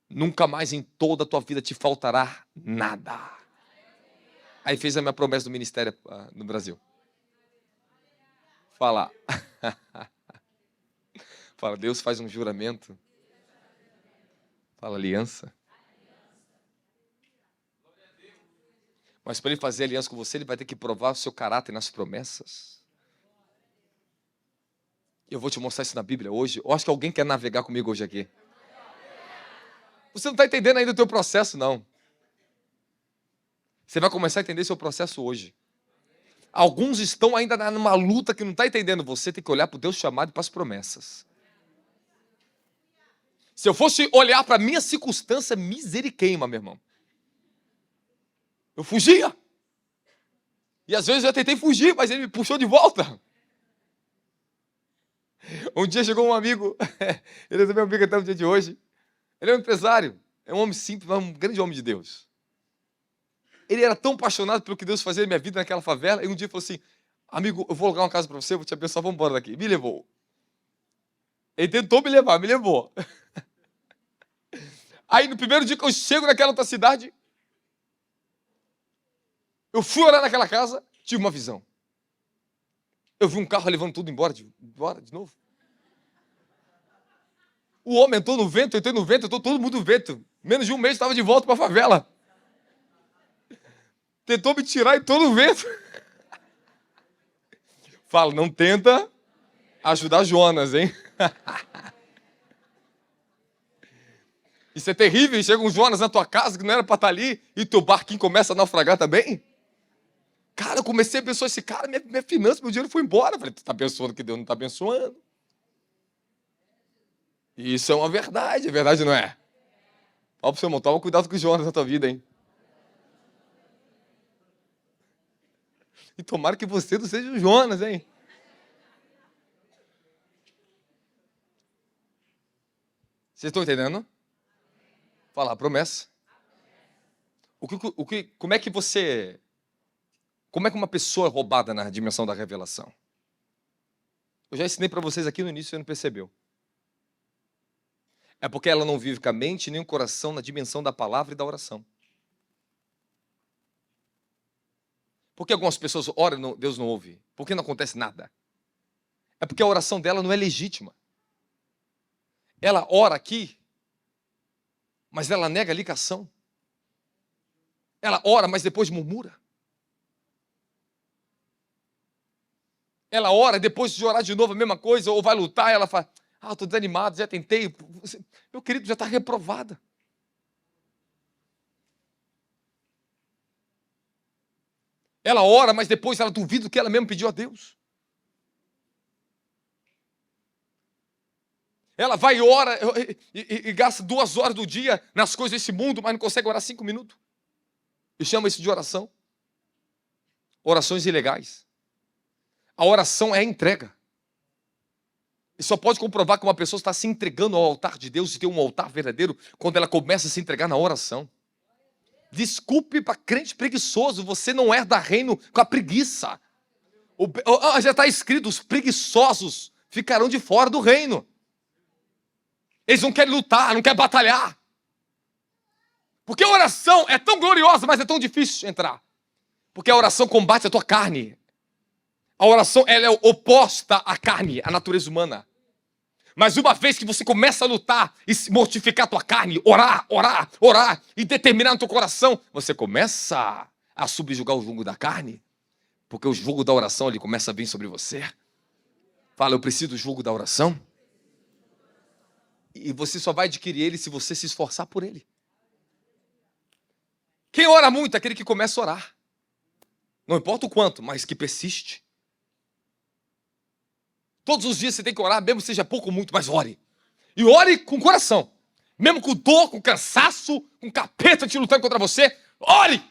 Nunca mais em toda a tua vida te faltará nada. Aí fez a minha promessa do ministério no Brasil. Fala. Fala, Deus faz um juramento. Fala, aliança. Mas para ele fazer aliança com você, ele vai ter que provar o seu caráter nas promessas. Eu vou te mostrar isso na Bíblia hoje. Eu acho que alguém quer navegar comigo hoje aqui. Você não está entendendo ainda o teu processo, não. Você vai começar a entender seu processo hoje. Alguns estão ainda numa luta que não está entendendo. Você tem que olhar para o Deus chamado e para as promessas. Se eu fosse olhar para a minha circunstância, misericórdia, meu irmão. Eu fugia. E às vezes eu tentei fugir, mas ele me puxou de volta. Um dia chegou um amigo, ele é meu amigo até o dia de hoje. Ele é um empresário, é um homem simples, mas um grande homem de Deus. Ele era tão apaixonado pelo que Deus fazia na minha vida naquela favela, e um dia falou assim, amigo, eu vou alugar uma casa para você, eu vou te abençoar, vamos embora daqui. Me levou. Ele tentou me levar, me levou. Aí no primeiro dia que eu chego naquela outra cidade, eu fui orar naquela casa, tive uma visão. Eu vi um carro levando tudo embora de novo. O homem entrou no vento, eu entrei no vento, entrou todo mundo no vento. Menos de um mês estava de volta para a favela. Tentou me tirar e todo o vento. Fala, não tenta ajudar Jonas, hein? Isso é terrível, chega um Jonas na tua casa que não era para estar ali e teu barquinho começa a naufragar também. Cara, eu comecei a abençoar esse cara, minha finança, meu dinheiro foi embora. Eu falei, tu está abençoando que Deus não está abençoando. E isso é uma verdade, é verdade, não é? Fala pro seu irmão, toma cuidado com o Jonas na tua vida, hein? E tomara que você não seja o Jonas, hein? Vocês estão entendendo? Fala, promessa. Como é que uma pessoa é roubada na dimensão da revelação? Eu já ensinei para vocês aqui no início, você não percebeu. É porque ela não vive com a mente nem o coração na dimensão da palavra e da oração. Por que algumas pessoas oram e Deus não ouve? Por que não acontece nada? É porque a oração dela não é legítima. Ela ora aqui, mas ela nega a ligação. Ela ora, mas depois murmura. Ela ora, depois de orar de novo a mesma coisa, ou vai lutar, ela fala, estou desanimado, já tentei. Meu querido, já está reprovada. Ela ora, mas depois ela duvida do que ela mesma pediu a Deus. Ela vai e ora e gasta 2 horas do dia nas coisas desse mundo, mas não consegue orar 5 minutos. E chama isso de oração. Orações ilegais. A oração é a entrega. E só pode comprovar que uma pessoa está se entregando ao altar de Deus e tem um altar verdadeiro quando ela começa a se entregar na oração. Desculpe para crente preguiçoso, você não herda reino com a preguiça. Já está escrito, os preguiçosos ficarão de fora do reino. Eles não querem lutar, não querem batalhar. Porque a oração é tão gloriosa, mas é tão difícil de entrar. Porque a oração combate a tua carne. A oração ela é oposta à carne, à natureza humana. Mas uma vez que você começa a lutar e mortificar a tua carne, orar, e determinar no teu coração, você começa a subjugar o jugo da carne, porque o jugo da oração ele começa a vir sobre você. Fala, eu preciso do jugo da oração. E você só vai adquirir ele se você se esforçar por ele. Quem ora muito é aquele que começa a orar. Não importa o quanto, mas que persiste. Todos os dias você tem que orar, mesmo que seja pouco ou muito, mas ore. E ore com o coração. Mesmo com dor, com cansaço, com capeta te lutando contra você, ore!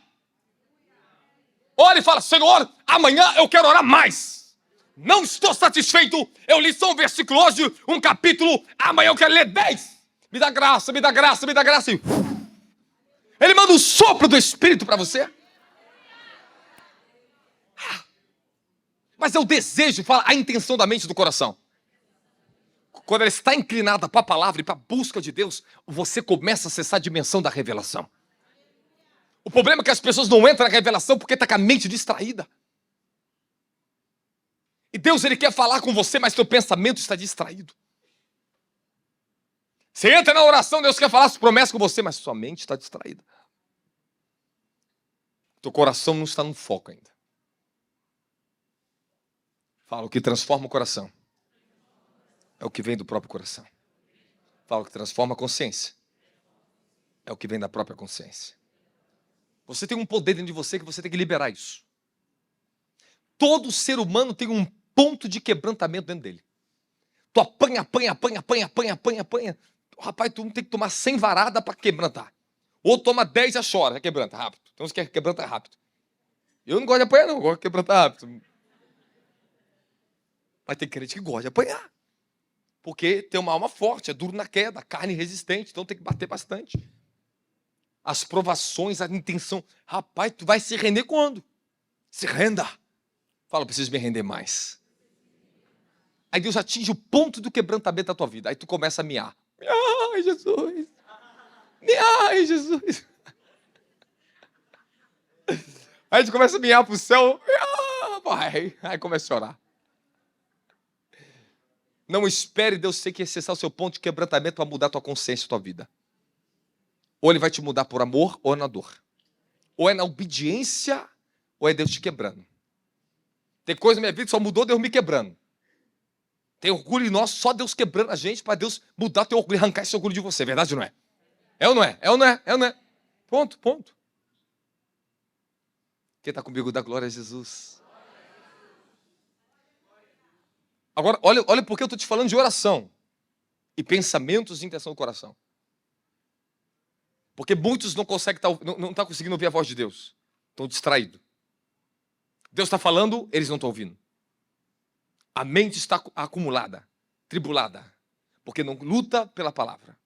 Ore e fala: Senhor, amanhã eu quero orar mais. Não estou satisfeito, eu li só um versículo hoje, um capítulo, amanhã eu quero ler 10. Me dá graça, me dá graça, me dá graça. Ele manda um sopro do Espírito para você. Mas é o desejo, fala, a intenção da mente e do coração. Quando ela está inclinada para a palavra e para a busca de Deus, você começa a acessar a dimensão da revelação. O problema é que as pessoas não entram na revelação porque está com a mente distraída. E Deus, Ele quer falar com você, mas seu pensamento está distraído. Você entra na oração, Deus quer falar as promessas com você, mas sua mente está distraída. Teu coração não está no foco ainda. Fala, o que transforma o coração é o que vem do próprio coração. Fala, o que transforma a consciência é o que vem da própria consciência. Você tem um poder dentro de você que você tem que liberar isso. Todo ser humano tem um ponto de quebrantamento dentro dele. Tu apanha. Rapaz, tu tem que tomar 100 varadas para quebrantar. Ou toma 10 e já chora, já quebranta rápido. Tem uns que quebranta rápido. Eu não gosto de apanhar não, eu gosto de quebrantar rápido. Mas tem crente que gosta de apanhar. Porque tem uma alma forte, é duro na queda, carne resistente, então tem que bater bastante. As provações, a intenção. Rapaz, tu vai se render quando? Se renda. Fala, eu preciso me render mais. Aí Deus atinge o ponto do quebrantamento da tua vida. Aí tu começa a miar. Ai, Jesus. Ai, Jesus. Aí tu começa a miar pro céu. Pai. Aí começa a chorar. Não espere Deus ter que acessar o seu ponto de quebrantamento para mudar a tua consciência e a tua vida. Ou Ele vai te mudar por amor ou na dor. Ou é na obediência ou é Deus te quebrando. Tem coisa na minha vida que só mudou Deus me quebrando. Tem orgulho em nós, só Deus quebrando a gente para Deus mudar teu orgulho, arrancar esse orgulho de você. Verdade ou não é? É ou não é? É ou não é? É ou não é? Ponto. Quem está comigo dá glória a Jesus. Agora, olha porque eu estou te falando de oração. E pensamentos e intenção do coração. Porque muitos não conseguem, não estão conseguindo ouvir a voz de Deus. Estão distraídos. Deus está falando, eles não estão ouvindo. A mente está acumulada, tribulada. Porque não luta pela palavra.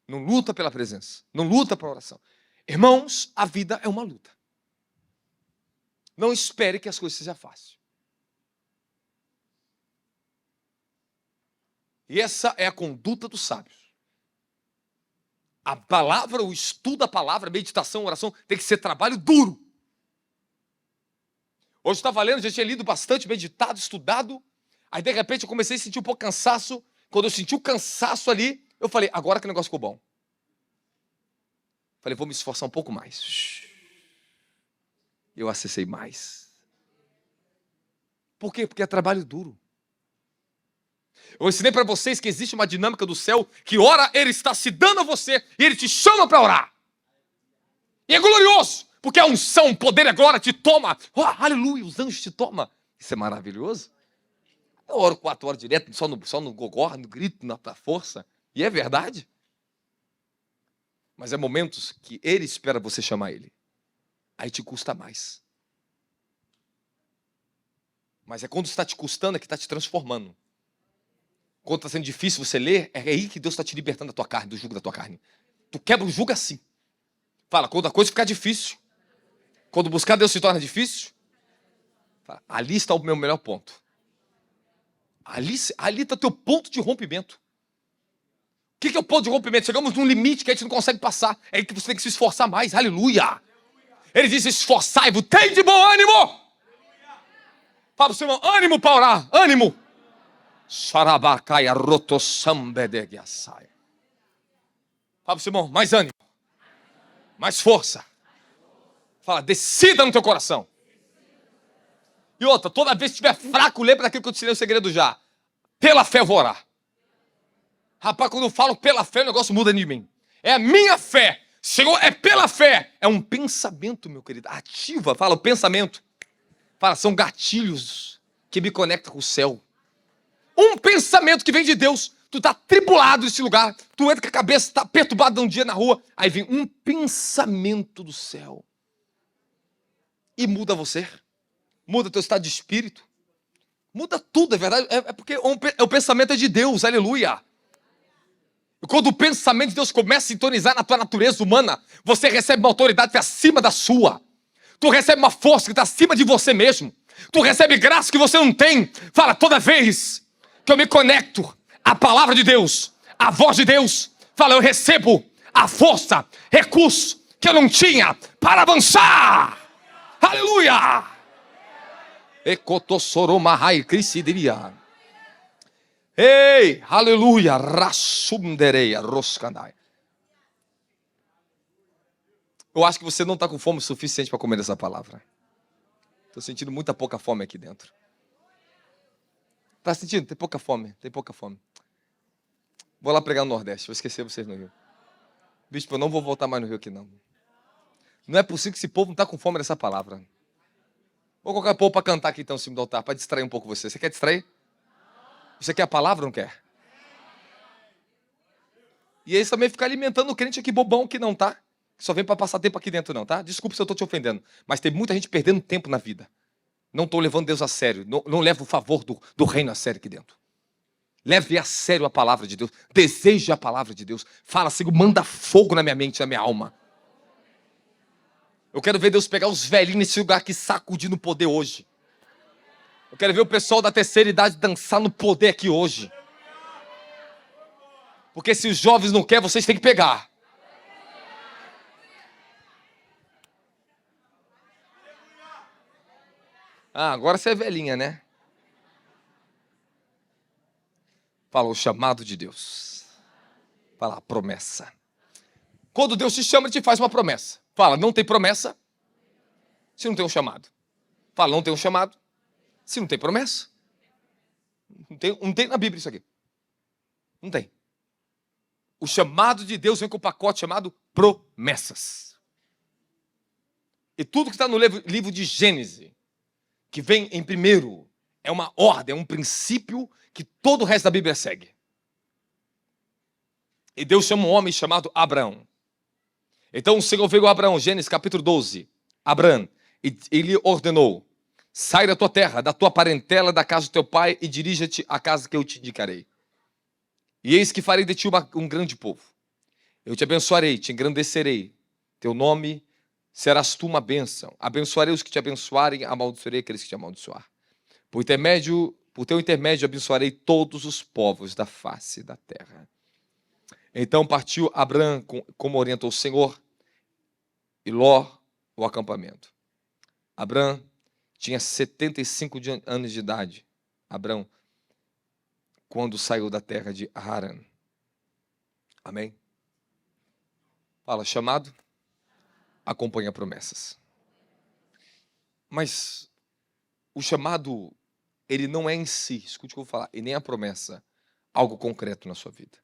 Não luta pela presença. Não luta pela oração. Irmãos, a vida é uma luta. Não espere que as coisas sejam fáceis. E essa é a conduta dos sábios. A palavra, o estudo da palavra, a meditação, a oração, tem que ser trabalho duro. Hoje eu estava lendo, já tinha lido bastante, meditado, estudado. Aí, de repente, eu comecei a sentir um pouco de cansaço. Quando eu senti o cansaço ali, eu falei, agora que o negócio ficou bom. Falei, vou me esforçar um pouco mais. Eu acessei mais. Por quê? Porque é trabalho duro. Eu ensinei para vocês que existe uma dinâmica do céu que ora Ele está se dando a você e Ele te chama para orar. E é glorioso, porque a unção, o poder e a glória te toma. Oh, aleluia, os anjos te tomam. Isso é maravilhoso. Eu oro 4 horas direto, só no gogó, no grito, na força. E é verdade. Mas é momentos que Ele espera você chamar Ele. Aí te custa mais. Mas é quando está te custando, é que está te transformando. Quando está sendo difícil você ler, é aí que Deus está te libertando da tua carne, do jugo da tua carne. Tu quebra o jugo assim. Fala, quando a coisa ficar difícil, quando buscar Deus se torna difícil, fala, ali está o meu melhor ponto. Ali está o teu ponto de rompimento. O que é o ponto de rompimento? Chegamos num limite que a gente não consegue passar. É aí que você tem que se esforçar mais. Aleluia! Ele diz, esforçai-vos, tem de bom ânimo! Fala para o seu irmão, ânimo para orar, ânimo! Fala para o seu irmão, mais ânimo, mais força. Fala, decida no teu coração. E outra, toda vez que estiver fraco, lembra daquilo que eu te ensinei o segredo já. Pela fé eu vou orar. Rapaz, quando eu falo pela fé, o negócio muda de mim. É a minha fé. Senhor, é pela fé. É um pensamento, meu querido. Ativa, fala o pensamento. Fala, são gatilhos que me conectam com o céu. Um pensamento que vem de Deus, tu tá tribulado nesse lugar, tu entra com a cabeça, tá perturbado um dia na rua, aí vem um pensamento do céu. e muda você. Muda teu estado de espírito. Muda tudo, é verdade. É porque o pensamento é de Deus, aleluia. E quando o pensamento de Deus começa a sintonizar na tua natureza humana, você recebe uma autoridade que é acima da sua. Tu recebe uma força que está acima de você mesmo. Tu recebe graça que você não tem. Fala, toda vez que eu me conecto à palavra de Deus, à voz de Deus, fala, eu recebo a força, recurso que eu não tinha para avançar. Aleluia! Ekotossoromahai crisidiria. Ei, aleluia, rasundereia, roscandai. Eu acho que você não está com fome suficiente para comer essa palavra. Estou sentindo muita pouca fome aqui dentro. Está sentindo? Tem pouca fome, tem pouca fome. Vou lá pregar no Nordeste, vou esquecer vocês no Rio. Bispo, eu não vou voltar mais no Rio aqui não. Não é possível que esse povo não está com fome nessa palavra. Vou colocar o povo para cantar aqui então em cima do altar, para distrair um pouco você. Você quer distrair? Você quer a palavra ou não quer? E eles também ficam alimentando o crente aqui bobão que não tá. Que só vem para passar tempo aqui dentro não, tá? Desculpa se eu estou te ofendendo. Mas tem muita gente perdendo tempo na vida. Não estou levando Deus a sério. Não levo o favor do reino a sério aqui dentro. Leve a sério a palavra de Deus. Deseje a palavra de Deus. Fala assim, manda fogo na minha mente, na minha alma. Eu quero ver Deus pegar os velhinhos nesse lugar aqui sacudindo o poder hoje. Eu quero ver o pessoal da terceira idade dançar no poder aqui hoje. Porque se os jovens não querem, vocês têm que pegar. Ah, agora você é velhinha, né? Fala, o chamado de Deus. Fala, a promessa. Quando Deus te chama, Ele te faz uma promessa. Fala, não tem promessa se não tem um chamado. Fala, não tem um chamado se não tem promessa. Não tem na Bíblia isso aqui. Não tem. O chamado de Deus vem com um pacote chamado promessas. E tudo que está no livro de Gênesis, que vem em primeiro, é uma ordem, é um princípio que todo o resto da Bíblia segue. E Deus chama um homem chamado Abraão. Então o Senhor veio a Abraão, Gênesis capítulo 12. Abraão, e ele ordenou, sai da tua terra, da tua parentela, da casa do teu pai, e dirija-te à casa que eu te indicarei. E eis que farei de ti um grande povo. Eu te abençoarei, te engrandecerei. Teu nome serás tu uma bênção. Abençoarei os que te abençoarem, amaldiçoarei aqueles que te amaldiçoar. Por teu intermédio abençoarei todos os povos da face da terra. Então partiu Abrão, como orientou o Senhor, e Ló o acampamento. Abrão tinha 75 anos de idade. Abrão, quando saiu da terra de Harã. Amém? Fala, chamado, acompanha promessas. Mas o chamado, ele não é em si, escute o que eu vou falar, e nem a promessa, algo concreto na sua vida.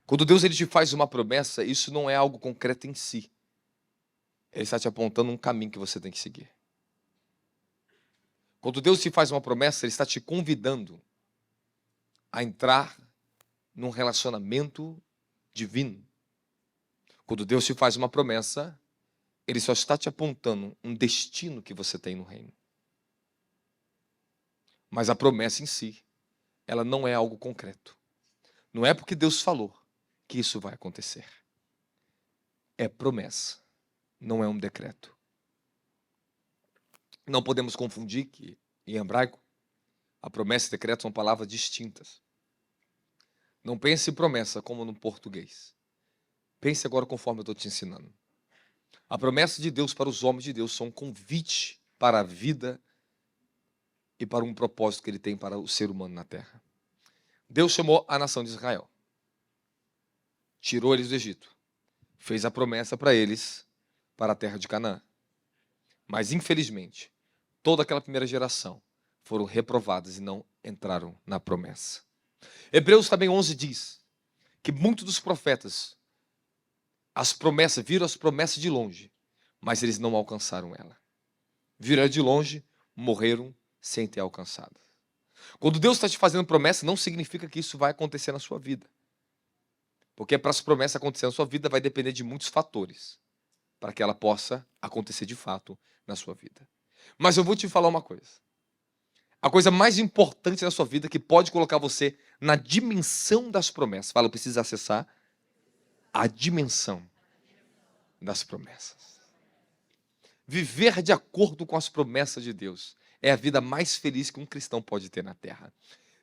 Quando Deus ele te faz uma promessa, isso não é algo concreto em si. Ele está te apontando um caminho que você tem que seguir. Quando Deus te faz uma promessa, Ele está te convidando a entrar num relacionamento divino. Quando Deus te faz uma promessa, Ele só está te apontando um destino que você tem no reino. Mas a promessa em si, ela não é algo concreto. Não é porque Deus falou que isso vai acontecer. É promessa, não é um decreto. Não podemos confundir que, em hebraico, a promessa e decreto são palavras distintas. Não pense em promessa como no português. Pense agora conforme eu estou te ensinando. A promessa de Deus para os homens de Deus são um convite para a vida e para um propósito que Ele tem para o ser humano na terra. Deus chamou a nação de Israel. Tirou eles do Egito. Fez a promessa para eles, para a terra de Canaã. Mas, infelizmente, toda aquela primeira geração foram reprovadas e não entraram na promessa. Hebreus também 11 diz que muitos dos profetas, viram as promessas de longe, mas eles não alcançaram ela. Viram ela de longe, morreram sem ter alcançado. Quando Deus está te fazendo promessa, não significa que isso vai acontecer na sua vida. Porque para as promessas acontecer na sua vida vai depender de muitos fatores para que ela possa acontecer de fato na sua vida. Mas eu vou te falar uma coisa. A coisa mais importante na sua vida que pode colocar você na dimensão das promessas. Fala, eu preciso acessar a dimensão das promessas. Viver de acordo com as promessas de Deus é a vida mais feliz que um cristão pode ter na terra.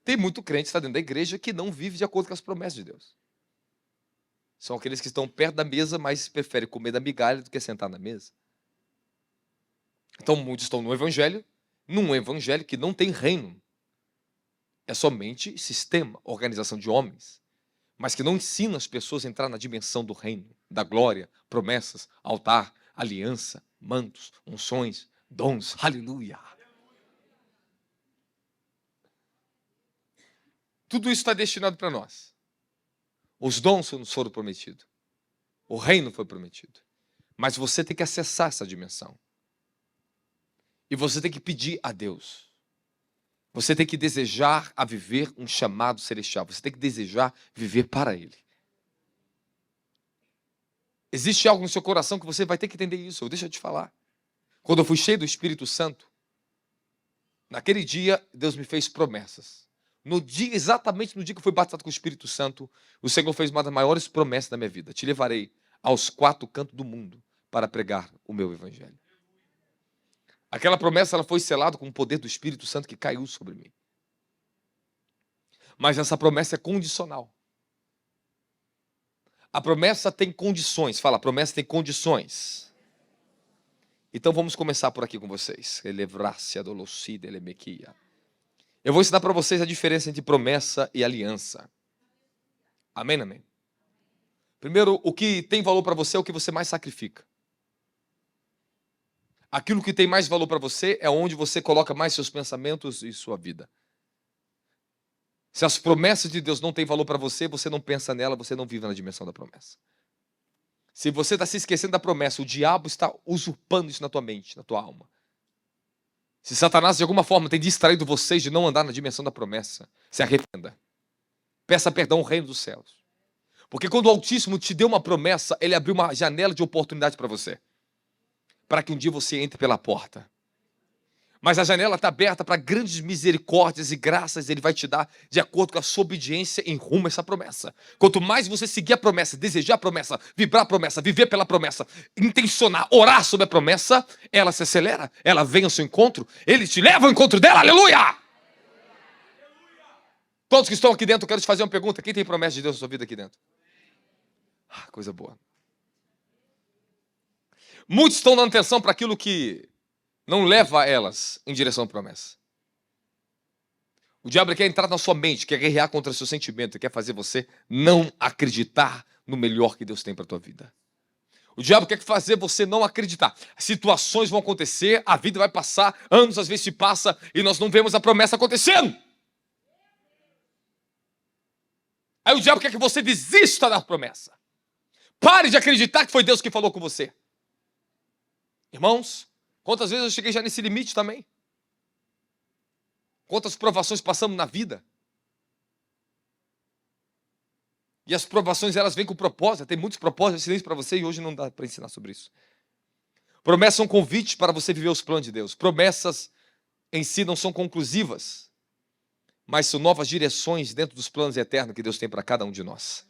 Tem muito crente que está dentro da igreja que não vive de acordo com as promessas de Deus. São aqueles que estão perto da mesa, mas preferem comer da migalha do que sentar na mesa. Então muitos estão no evangelho, num evangelho que não tem reino. É somente sistema, organização de homens, mas que não ensina as pessoas a entrar na dimensão do reino, da glória, promessas, altar, aliança, mantos, unções, dons. Aleluia! Tudo isso está destinado para nós. Os dons nos foram prometidos. O reino foi prometido. Mas você tem que acessar essa dimensão. E você tem que pedir a Deus. Você tem que desejar a viver um chamado celestial. Você tem que desejar viver para Ele. Existe algo no seu coração que você vai ter que entender isso. Deixa eu te falar. Quando eu fui cheio do Espírito Santo, naquele dia, Deus me fez promessas. Exatamente no dia que eu fui batizado com o Espírito Santo, o Senhor fez uma das maiores promessas da minha vida. Te levarei aos 4 cantos do mundo para pregar o meu evangelho. Aquela promessa ela foi selada com o poder do Espírito Santo que caiu sobre mim. Mas essa promessa é condicional. A promessa tem condições. Fala, a promessa tem condições. Então vamos começar por aqui com vocês. Eu vou ensinar para vocês a diferença entre promessa e aliança. Amém, amém? Primeiro, o que tem valor para você é o que você mais sacrifica. Aquilo que tem mais valor para você é onde você coloca mais seus pensamentos e sua vida. Se as promessas de Deus não têm valor para você, você não pensa nela, você não vive na dimensão da promessa. Se você está se esquecendo da promessa, o diabo está usurpando isso na tua mente, na tua alma. Se Satanás de alguma forma tem distraído vocês de não andar na dimensão da promessa, se arrependa. Peça perdão ao reino dos céus. Porque quando o Altíssimo te deu uma promessa, ele abriu uma janela de oportunidade para você. Para que um dia você entre pela porta. Mas a janela está aberta para grandes misericórdias e graças ele vai te dar de acordo com a sua obediência em rumo a essa promessa. Quanto mais você seguir a promessa, desejar a promessa, vibrar a promessa, viver pela promessa, intencionar, orar sobre a promessa, ela se acelera, ela vem ao seu encontro, ele te leva ao encontro dela, aleluia! Todos que estão aqui dentro, eu quero te fazer uma pergunta. Quem tem promessa de Deus na sua vida aqui dentro? Coisa boa. Muitos estão dando atenção para aquilo que não leva elas em direção à promessa. O diabo quer entrar na sua mente, quer guerrear contra o seu sentimento, quer fazer você não acreditar no melhor que Deus tem para a tua vida. O diabo quer fazer você não acreditar. Situações vão acontecer, a vida vai passar, anos às vezes se passa e nós não vemos a promessa acontecendo. Aí o diabo quer que você desista da promessa. Pare de acreditar que foi Deus que falou com você. Irmãos, quantas vezes eu cheguei já nesse limite também? Quantas provações passamos na vida? E as provações, elas vêm com propósito. Tem muitos propósitos, eu ensinei isso para você e hoje não dá para ensinar sobre isso. Promessas são convites para você viver os planos de Deus. Promessas em si não são conclusivas, mas são novas direções dentro dos planos eternos que Deus tem para cada um de nós.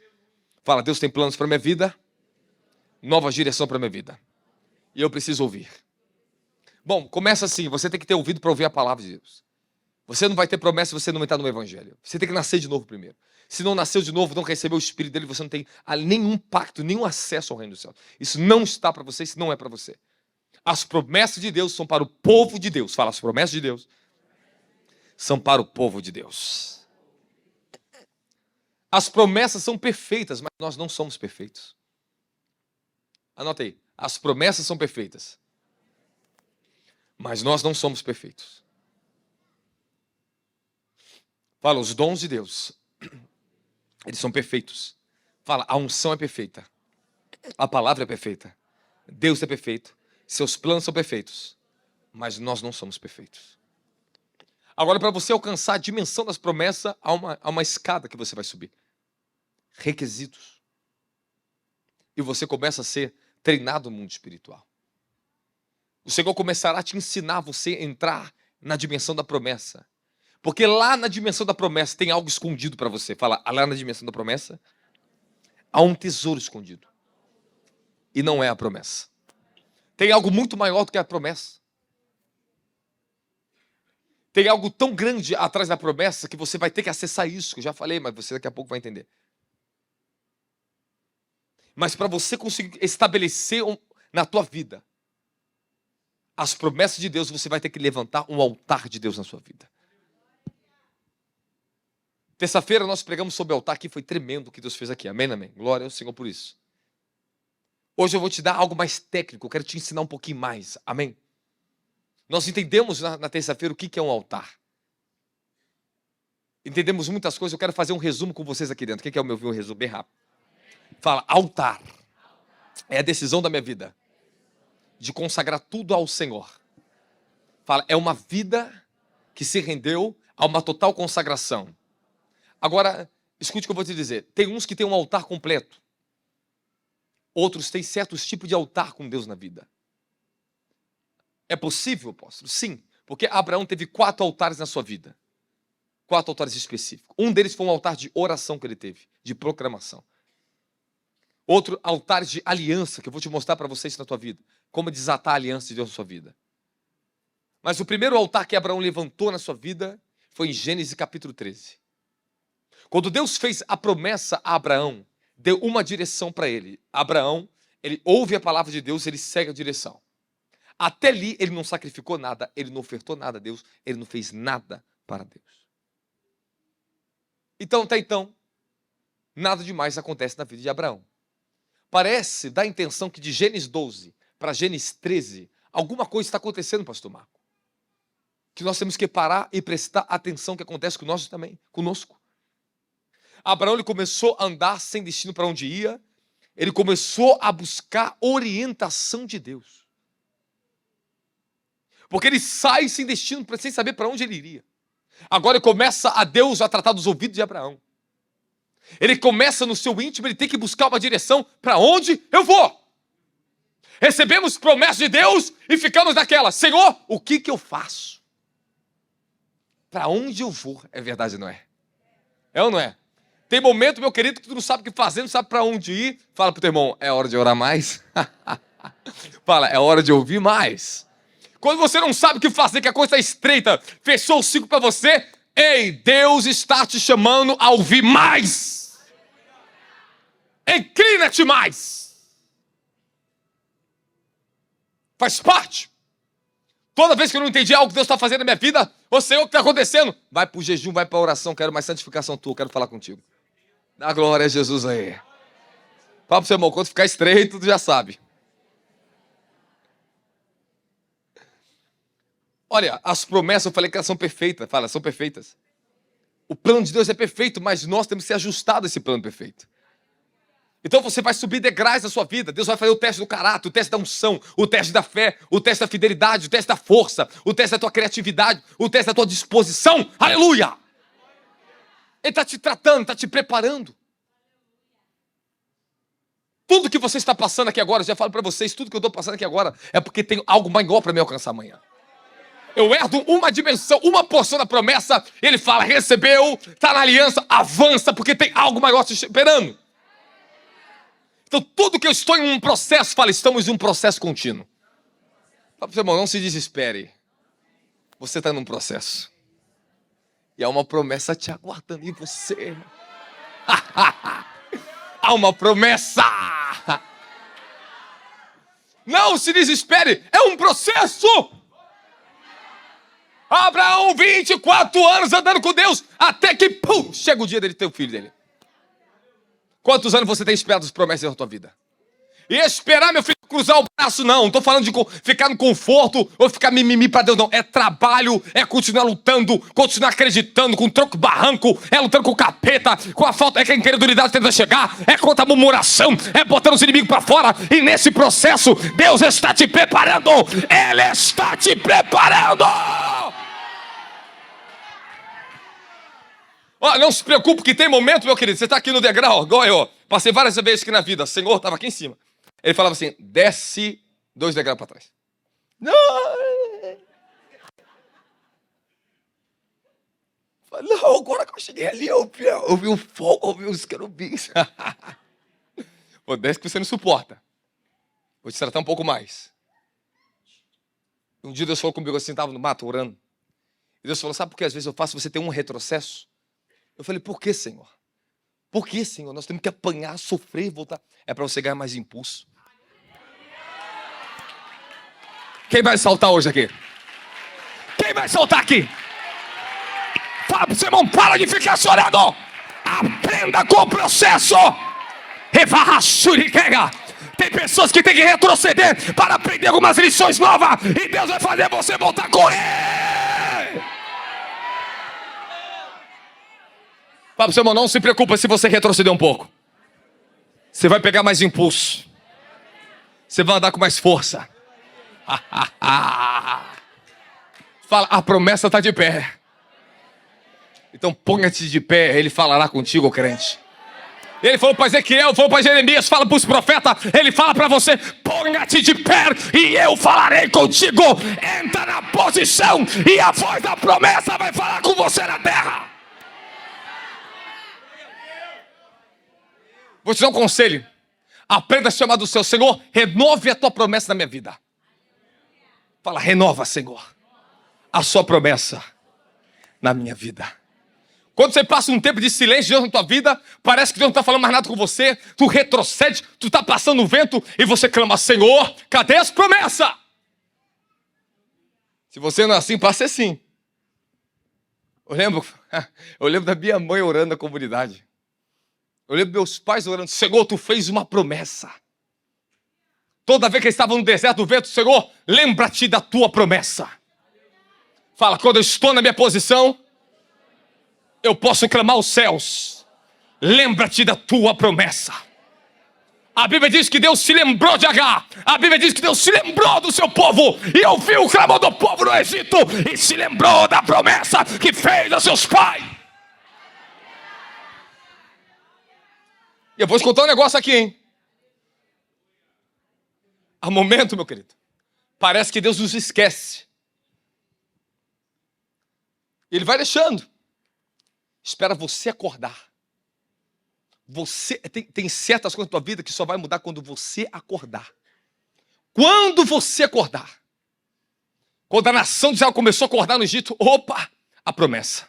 Fala, Deus tem planos para a minha vida, novas direções para a minha vida. E eu preciso ouvir. Bom, começa assim, você tem que ter ouvido para ouvir a palavra de Deus. Você não vai ter promessa se você não entrar no evangelho. Você tem que nascer de novo primeiro. Se não nasceu de novo, não recebeu o Espírito dele, você não tem nenhum pacto, nenhum acesso ao reino do céu. Isso não está para você, isso não é para você. As promessas de Deus são para o povo de Deus. Fala, as promessas de Deus são para o povo de Deus. As promessas são perfeitas, mas nós não somos perfeitos. Anota aí. As promessas são perfeitas, mas nós não somos perfeitos. Fala, os dons de Deus, eles são perfeitos. Fala, a unção é perfeita. A palavra é perfeita. Deus é perfeito. Seus planos são perfeitos. Mas nós não somos perfeitos. Agora, para você alcançar a dimensão das promessas, há uma escada que você vai subir. Requisitos. E você começa a ser treinado no mundo espiritual. O Senhor começará a te ensinar você a entrar na dimensão da promessa. Porque lá na dimensão da promessa tem algo escondido para você. Fala, lá na dimensão da promessa há um tesouro escondido. E não é a promessa. Tem algo muito maior do que a promessa. Tem algo tão grande atrás da promessa que você vai ter que acessar isso, que eu já falei, mas você daqui a pouco vai entender. Mas para você conseguir estabelecer na tua vida as promessas de Deus, você vai ter que levantar um altar de Deus na sua vida. Terça-feira nós pregamos sobre o altar, que foi tremendo o que Deus fez aqui. Amém, amém. Glória ao Senhor por isso. Hoje eu vou te dar algo mais técnico, eu quero te ensinar um pouquinho mais. Amém. Nós entendemos na terça-feira o que é um altar. Entendemos muitas coisas, eu quero fazer um resumo com vocês aqui dentro. Quem quer me ouvir um resumo bem rápido? Fala, altar é a decisão da minha vida de consagrar tudo ao Senhor. Fala, é uma vida que se rendeu a uma total consagração. Agora, escute o que eu vou te dizer. Tem uns que têm um altar completo. Outros têm certos tipos de altar com Deus na vida. É possível, apóstolo? Sim, porque Abraão teve 4 altares na sua vida. 4 altares específicos. Um deles foi um altar de oração que ele teve, de proclamação. Outro, altares de aliança, que eu vou te mostrar para vocês na tua vida. Como desatar a aliança de Deus na sua vida. Mas o primeiro altar que Abraão levantou na sua vida foi em Gênesis capítulo 13. Quando Deus fez a promessa a Abraão, deu uma direção para ele. Abraão, ele ouve a palavra de Deus, ele segue a direção. Até ali ele não sacrificou nada, ele não ofertou nada a Deus, ele não fez nada para Deus. Então, até então, nada demais acontece na vida de Abraão. Parece dar a intenção que de Gênesis 12 para Gênesis 13, alguma coisa está acontecendo, pastor Marco. Que nós temos que parar e prestar atenção que acontece conosco. Abraão ele começou a andar sem destino para onde ia, ele começou a buscar orientação de Deus. Porque ele sai sem destino, sem saber para onde ele iria. Agora começa a Deus a tratar dos ouvidos de Abraão. Ele começa no seu íntimo, ele tem que buscar uma direção para onde eu vou. Recebemos promessas de Deus e ficamos naquela, Senhor, o que eu faço? Para onde eu vou? É verdade, não é? É ou não é? Tem momento, meu querido, que tu não sabe o que fazer, não sabe para onde ir. Fala pro teu irmão, é hora de orar mais? Fala, é hora de ouvir mais. Quando você não sabe o que fazer, que a coisa está estreita, fechou o ciclo para você, ei, Deus está te chamando a ouvir mais. Inclina-te mais. Faz parte. Toda vez que eu não entendi algo que Deus está fazendo na minha vida, ô Senhor, o que está acontecendo? Vai para o jejum, vai para a oração, quero mais santificação tua, quero falar contigo. Dá glória a Jesus aí. Fala pro seu irmão, quando ficar estreito, tu já sabe. Olha, as promessas, eu falei que elas são perfeitas. Fala, são perfeitas. O plano de Deus é perfeito, mas nós temos que ser ajustados a esse plano perfeito. Então você vai subir degraus na sua vida. Deus vai fazer o teste do caráter, o teste da unção, o teste da fé, o teste da fidelidade, o teste da força, o teste da tua criatividade, o teste da tua disposição. Aleluia! Ele está te tratando, está te preparando. Tudo que você está passando aqui agora, eu já falo para vocês, tudo que eu estou passando aqui agora é porque tem algo maior para me alcançar amanhã. Eu herdo uma dimensão, uma porção da promessa, ele fala, recebeu, está na aliança, avança, porque tem algo maior te esperando. Então tudo que eu estou em um processo, fala, estamos em um processo contínuo. Fala para o seu irmão, não se desespere. Você está num processo. E há uma promessa te aguardando em você. Há uma promessa. Não se desespere, é um processo. Abraão, 24 anos andando com Deus, até que, pum, chega o dia dele ter o filho dele. Quantos anos você tem esperado as promessas da tua vida? E esperar, meu filho, cruzar o braço, não estou falando de ficar no conforto ou ficar mimimi para Deus, não. É trabalho, é continuar lutando, continuar acreditando, com troco barranco, é lutando com o capeta, com a falta, é que a incredulidade tenta chegar, é contra a murmuração, é botando os inimigos para fora, e nesse processo, Deus está te preparando, Ele está te preparando. Ó, não se preocupe que tem momento, meu querido, você está aqui no degrau, igual eu, passei várias vezes aqui na vida, o Senhor estava aqui em cima. Ele falava assim, desce 2 degraus para trás. Não! Não, agora que eu cheguei ali, eu vi o fogo, eu vi os querubins. Pô, desce que você não suporta. Vou te tratar um pouco mais. Um dia Deus falou comigo assim, estava no mato orando. E Deus falou, sabe por que às vezes eu faço você ter um retrocesso? Eu falei, por que, Senhor? Por que, Senhor? Nós temos que apanhar, sofrer e voltar. É para você ganhar mais impulso. Quem vai saltar hoje aqui? Quem vai saltar aqui? Fala pro seu irmão, para de ficar chorando. Aprenda com o processo. Tem pessoas que têm que retroceder para aprender algumas lições novas. E Deus vai fazer você voltar a correr. Fala pro seu irmão, não se preocupa se você retroceder um pouco. Você vai pegar mais impulso. Você vai andar com mais força. Fala, a promessa está de pé. Então ponha-te de pé, ele falará contigo, crente. Ele falou para Ezequiel, falou para Jeremias, fala para os profetas, ele fala para você, ponha-te de pé e eu falarei contigo. Entra na posição e a voz da promessa vai falar com você na terra. Vou te dar um conselho. Aprenda a chamar do céu, Senhor, renove a tua promessa na minha vida. Fala, renova, Senhor, a sua promessa na minha vida. Quando você passa um tempo de silêncio de Deus na tua vida, parece que Deus não está falando mais nada com você, tu retrocede, tu está passando o vento e você clama, Senhor, cadê as promessas? Se você não é assim, passa assim. Eu lembro da minha mãe orando na comunidade. Eu lembro meus pais orando, Senhor, tu fez uma promessa. Toda vez que eles estavam no deserto do vento, Senhor, lembra-te da tua promessa. Fala, quando eu estou na minha posição, eu posso clamar aos céus. Lembra-te da tua promessa. A Bíblia diz que Deus se lembrou de Agar. A Bíblia diz que Deus se lembrou do seu povo. E ouviu o clamor do povo no Egito. E se lembrou da promessa que fez aos seus pais. E eu vou te contar um negócio aqui, hein? Há momento, meu querido, parece que Deus nos esquece. Ele vai deixando. Espera você acordar. Você tem certas coisas na tua vida que só vai mudar quando você acordar. Quando você acordar. Quando a nação de Israel começou a acordar no Egito, opa, a promessa.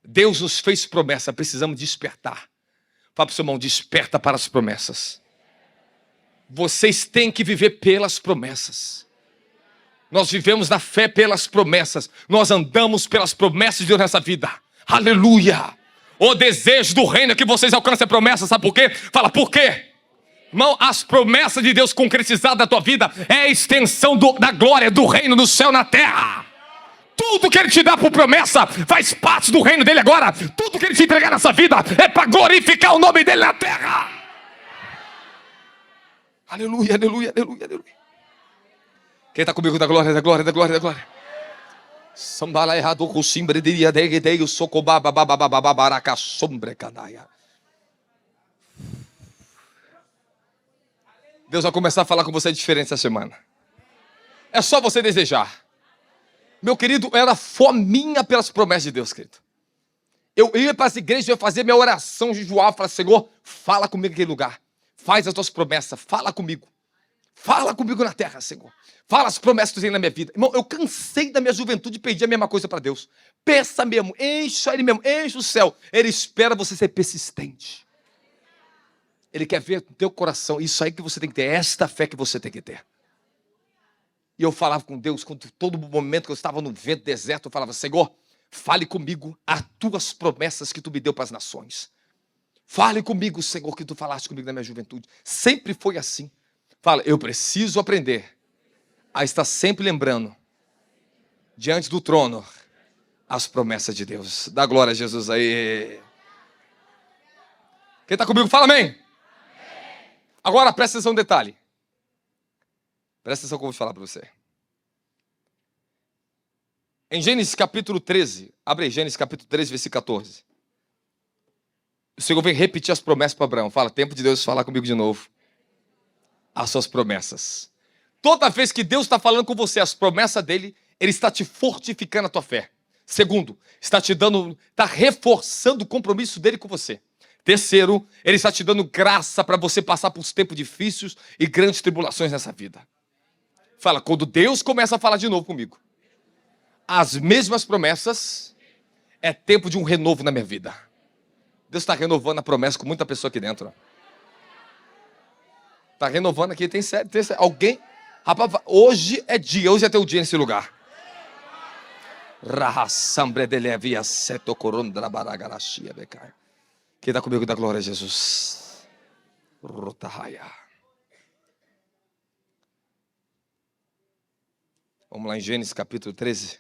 Deus nos fez promessa, precisamos despertar. Fala para o seu irmão, desperta para as promessas. Vocês têm que viver pelas promessas. Nós vivemos na fé pelas promessas. Nós andamos pelas promessas de Deus nessa vida. Aleluia! O desejo do reino é que vocês alcancem a promessa. Sabe por quê? Fala, por quê? Irmão, as promessas de Deus concretizadas na tua vida é a extensão da glória do reino do céu na terra. Tudo que Ele te dá por promessa faz parte do reino dEle agora. Tudo que Ele te entregar nessa vida é para glorificar o nome dEle na terra. Aleluia, aleluia, aleluia, aleluia. Quem está comigo da glória, da glória, da glória, da glória? Sambala errado com simbre de adeguedeio socobaba babababaraca sombre canaia. Deus vai começar a falar com você diferente essa semana. É só você desejar. Meu querido, era fominha pelas promessas de Deus, querido. Eu ia para as igrejas, eu ia fazer minha oração, jejuar, falar, Senhor, fala comigo naquele lugar. Faz as tuas promessas, fala comigo. Fala comigo na terra, Senhor. Fala as promessas que tu tem na minha vida. Irmão, eu cansei da minha juventude de pedir a mesma coisa para Deus. Peça mesmo, enche Ele mesmo, enche o céu. Ele espera você ser persistente. Ele quer ver no teu coração, isso aí que você tem que ter, esta fé que você tem que ter. E eu falava com Deus, quando todo momento que eu estava no vento deserto, eu falava, Senhor, fale comigo as tuas promessas que tu me deu para as nações. Fale comigo, Senhor, que tu falaste comigo na minha juventude. Sempre foi assim. Fala, eu preciso aprender a estar sempre lembrando, diante do trono, as promessas de Deus. Dá glória a Jesus aí. Quem está comigo, fala amém. Agora, presta atenção no detalhe. Presta atenção no que eu vou falar para você. Em Gênesis capítulo 13, abre aí, Gênesis capítulo 13, versículo 14. O Senhor vem repetir as promessas para Abraão. Fala, tempo de Deus falar comigo de novo. As suas promessas. Toda vez que Deus está falando com você as promessas dele, ele está te fortificando a tua fé. Segundo, está reforçando o compromisso dele com você. Terceiro, ele está te dando graça para você passar por tempos difíceis e grandes tribulações nessa vida. Fala, quando Deus começa a falar de novo comigo, as mesmas promessas, é tempo de um renovo na minha vida. Deus está renovando a promessa com muita pessoa aqui dentro. Está renovando aqui, tem sério. Alguém, rapaz, hoje é teu dia nesse lugar. Quem está comigo da glória a Jesus? Vamos lá em Gênesis capítulo 13,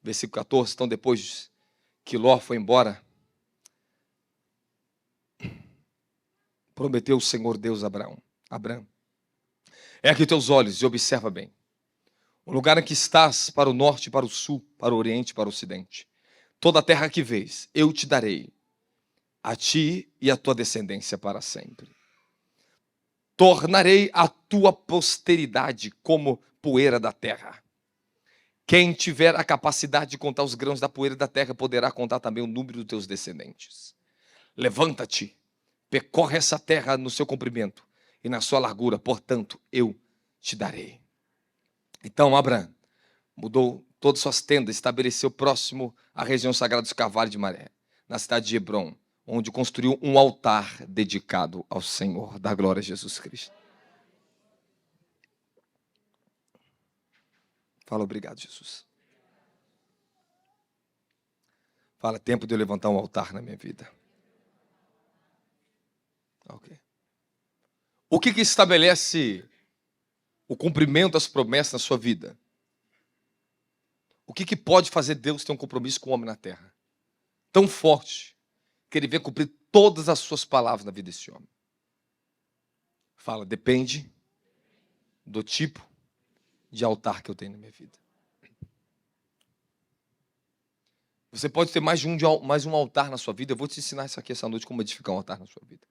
versículo 14. Então, depois que Ló foi embora, prometeu o Senhor Deus a Abraão, ergue teus olhos e observa bem. O lugar em que estás, para o norte, para o sul, para o oriente, para o ocidente. Toda a terra que vês, eu te darei, a ti e a tua descendência para sempre. Tornarei a tua posteridade como poeira da terra. Quem tiver a capacidade de contar os grãos da poeira da terra, poderá contar também o número dos teus descendentes. Levanta-te, percorre essa terra no seu comprimento e na sua largura, portanto, eu te darei. Então, Abraão mudou todas as suas tendas, estabeleceu próximo à região sagrada dos Carvalhos de Maré, na cidade de Hebrom, onde construiu um altar dedicado ao Senhor da glória, Jesus Cristo. Fala, obrigado, Jesus. Fala, tempo de eu levantar um altar na minha vida. Ok. O que estabelece o cumprimento das promessas na sua vida? O que pode fazer Deus ter um compromisso com o homem na terra? Tão forte, que ele venha cumprir todas as suas palavras na vida desse homem. Fala, depende do tipo de altar que eu tenho na minha vida. Você pode ter mais um altar na sua vida. Eu vou te ensinar isso aqui essa noite, como edificar um altar na sua vida.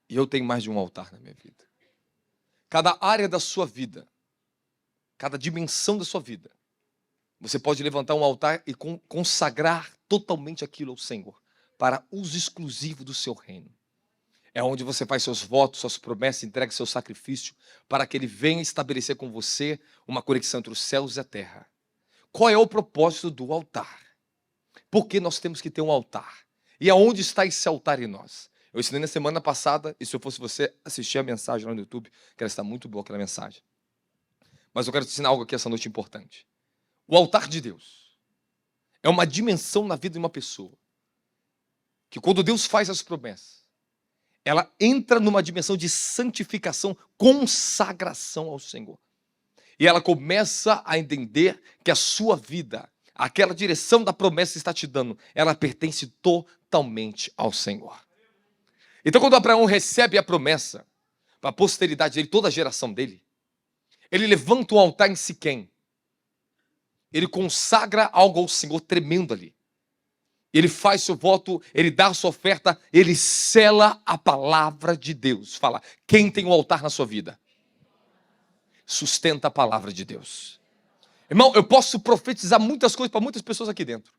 E eu tenho mais de um altar na minha vida. Cada área da sua vida, cada dimensão da sua vida, você pode levantar um altar e consagrar totalmente aquilo ao Senhor, para uso exclusivo do seu reino. É onde você faz seus votos, suas promessas, entrega seu sacrifício, para que ele venha estabelecer com você uma conexão entre os céus e a terra. Qual é o propósito do altar? Por que nós temos que ter um altar? E aonde está esse altar em nós? Eu ensinei na semana passada, e se eu fosse você assistir a mensagem lá no YouTube, que ela está muito boa aquela mensagem. Mas eu quero te ensinar algo aqui essa noite importante. O altar de Deus é uma dimensão na vida de uma pessoa, que quando Deus faz as promessas, ela entra numa dimensão de santificação, consagração ao Senhor. E ela começa a entender que a sua vida, aquela direção da promessa que está te dando, ela pertence totalmente ao Senhor. Então, quando Abraão recebe a promessa para a posteridade dele, toda a geração dele, ele levanta um altar em Siquém. Ele consagra algo ao Senhor tremendo ali. Ele faz seu voto, ele dá a sua oferta, ele sela a palavra de Deus. Fala, quem tem um altar na sua vida? Sustenta a palavra de Deus. Irmão, eu posso profetizar muitas coisas para muitas pessoas aqui dentro.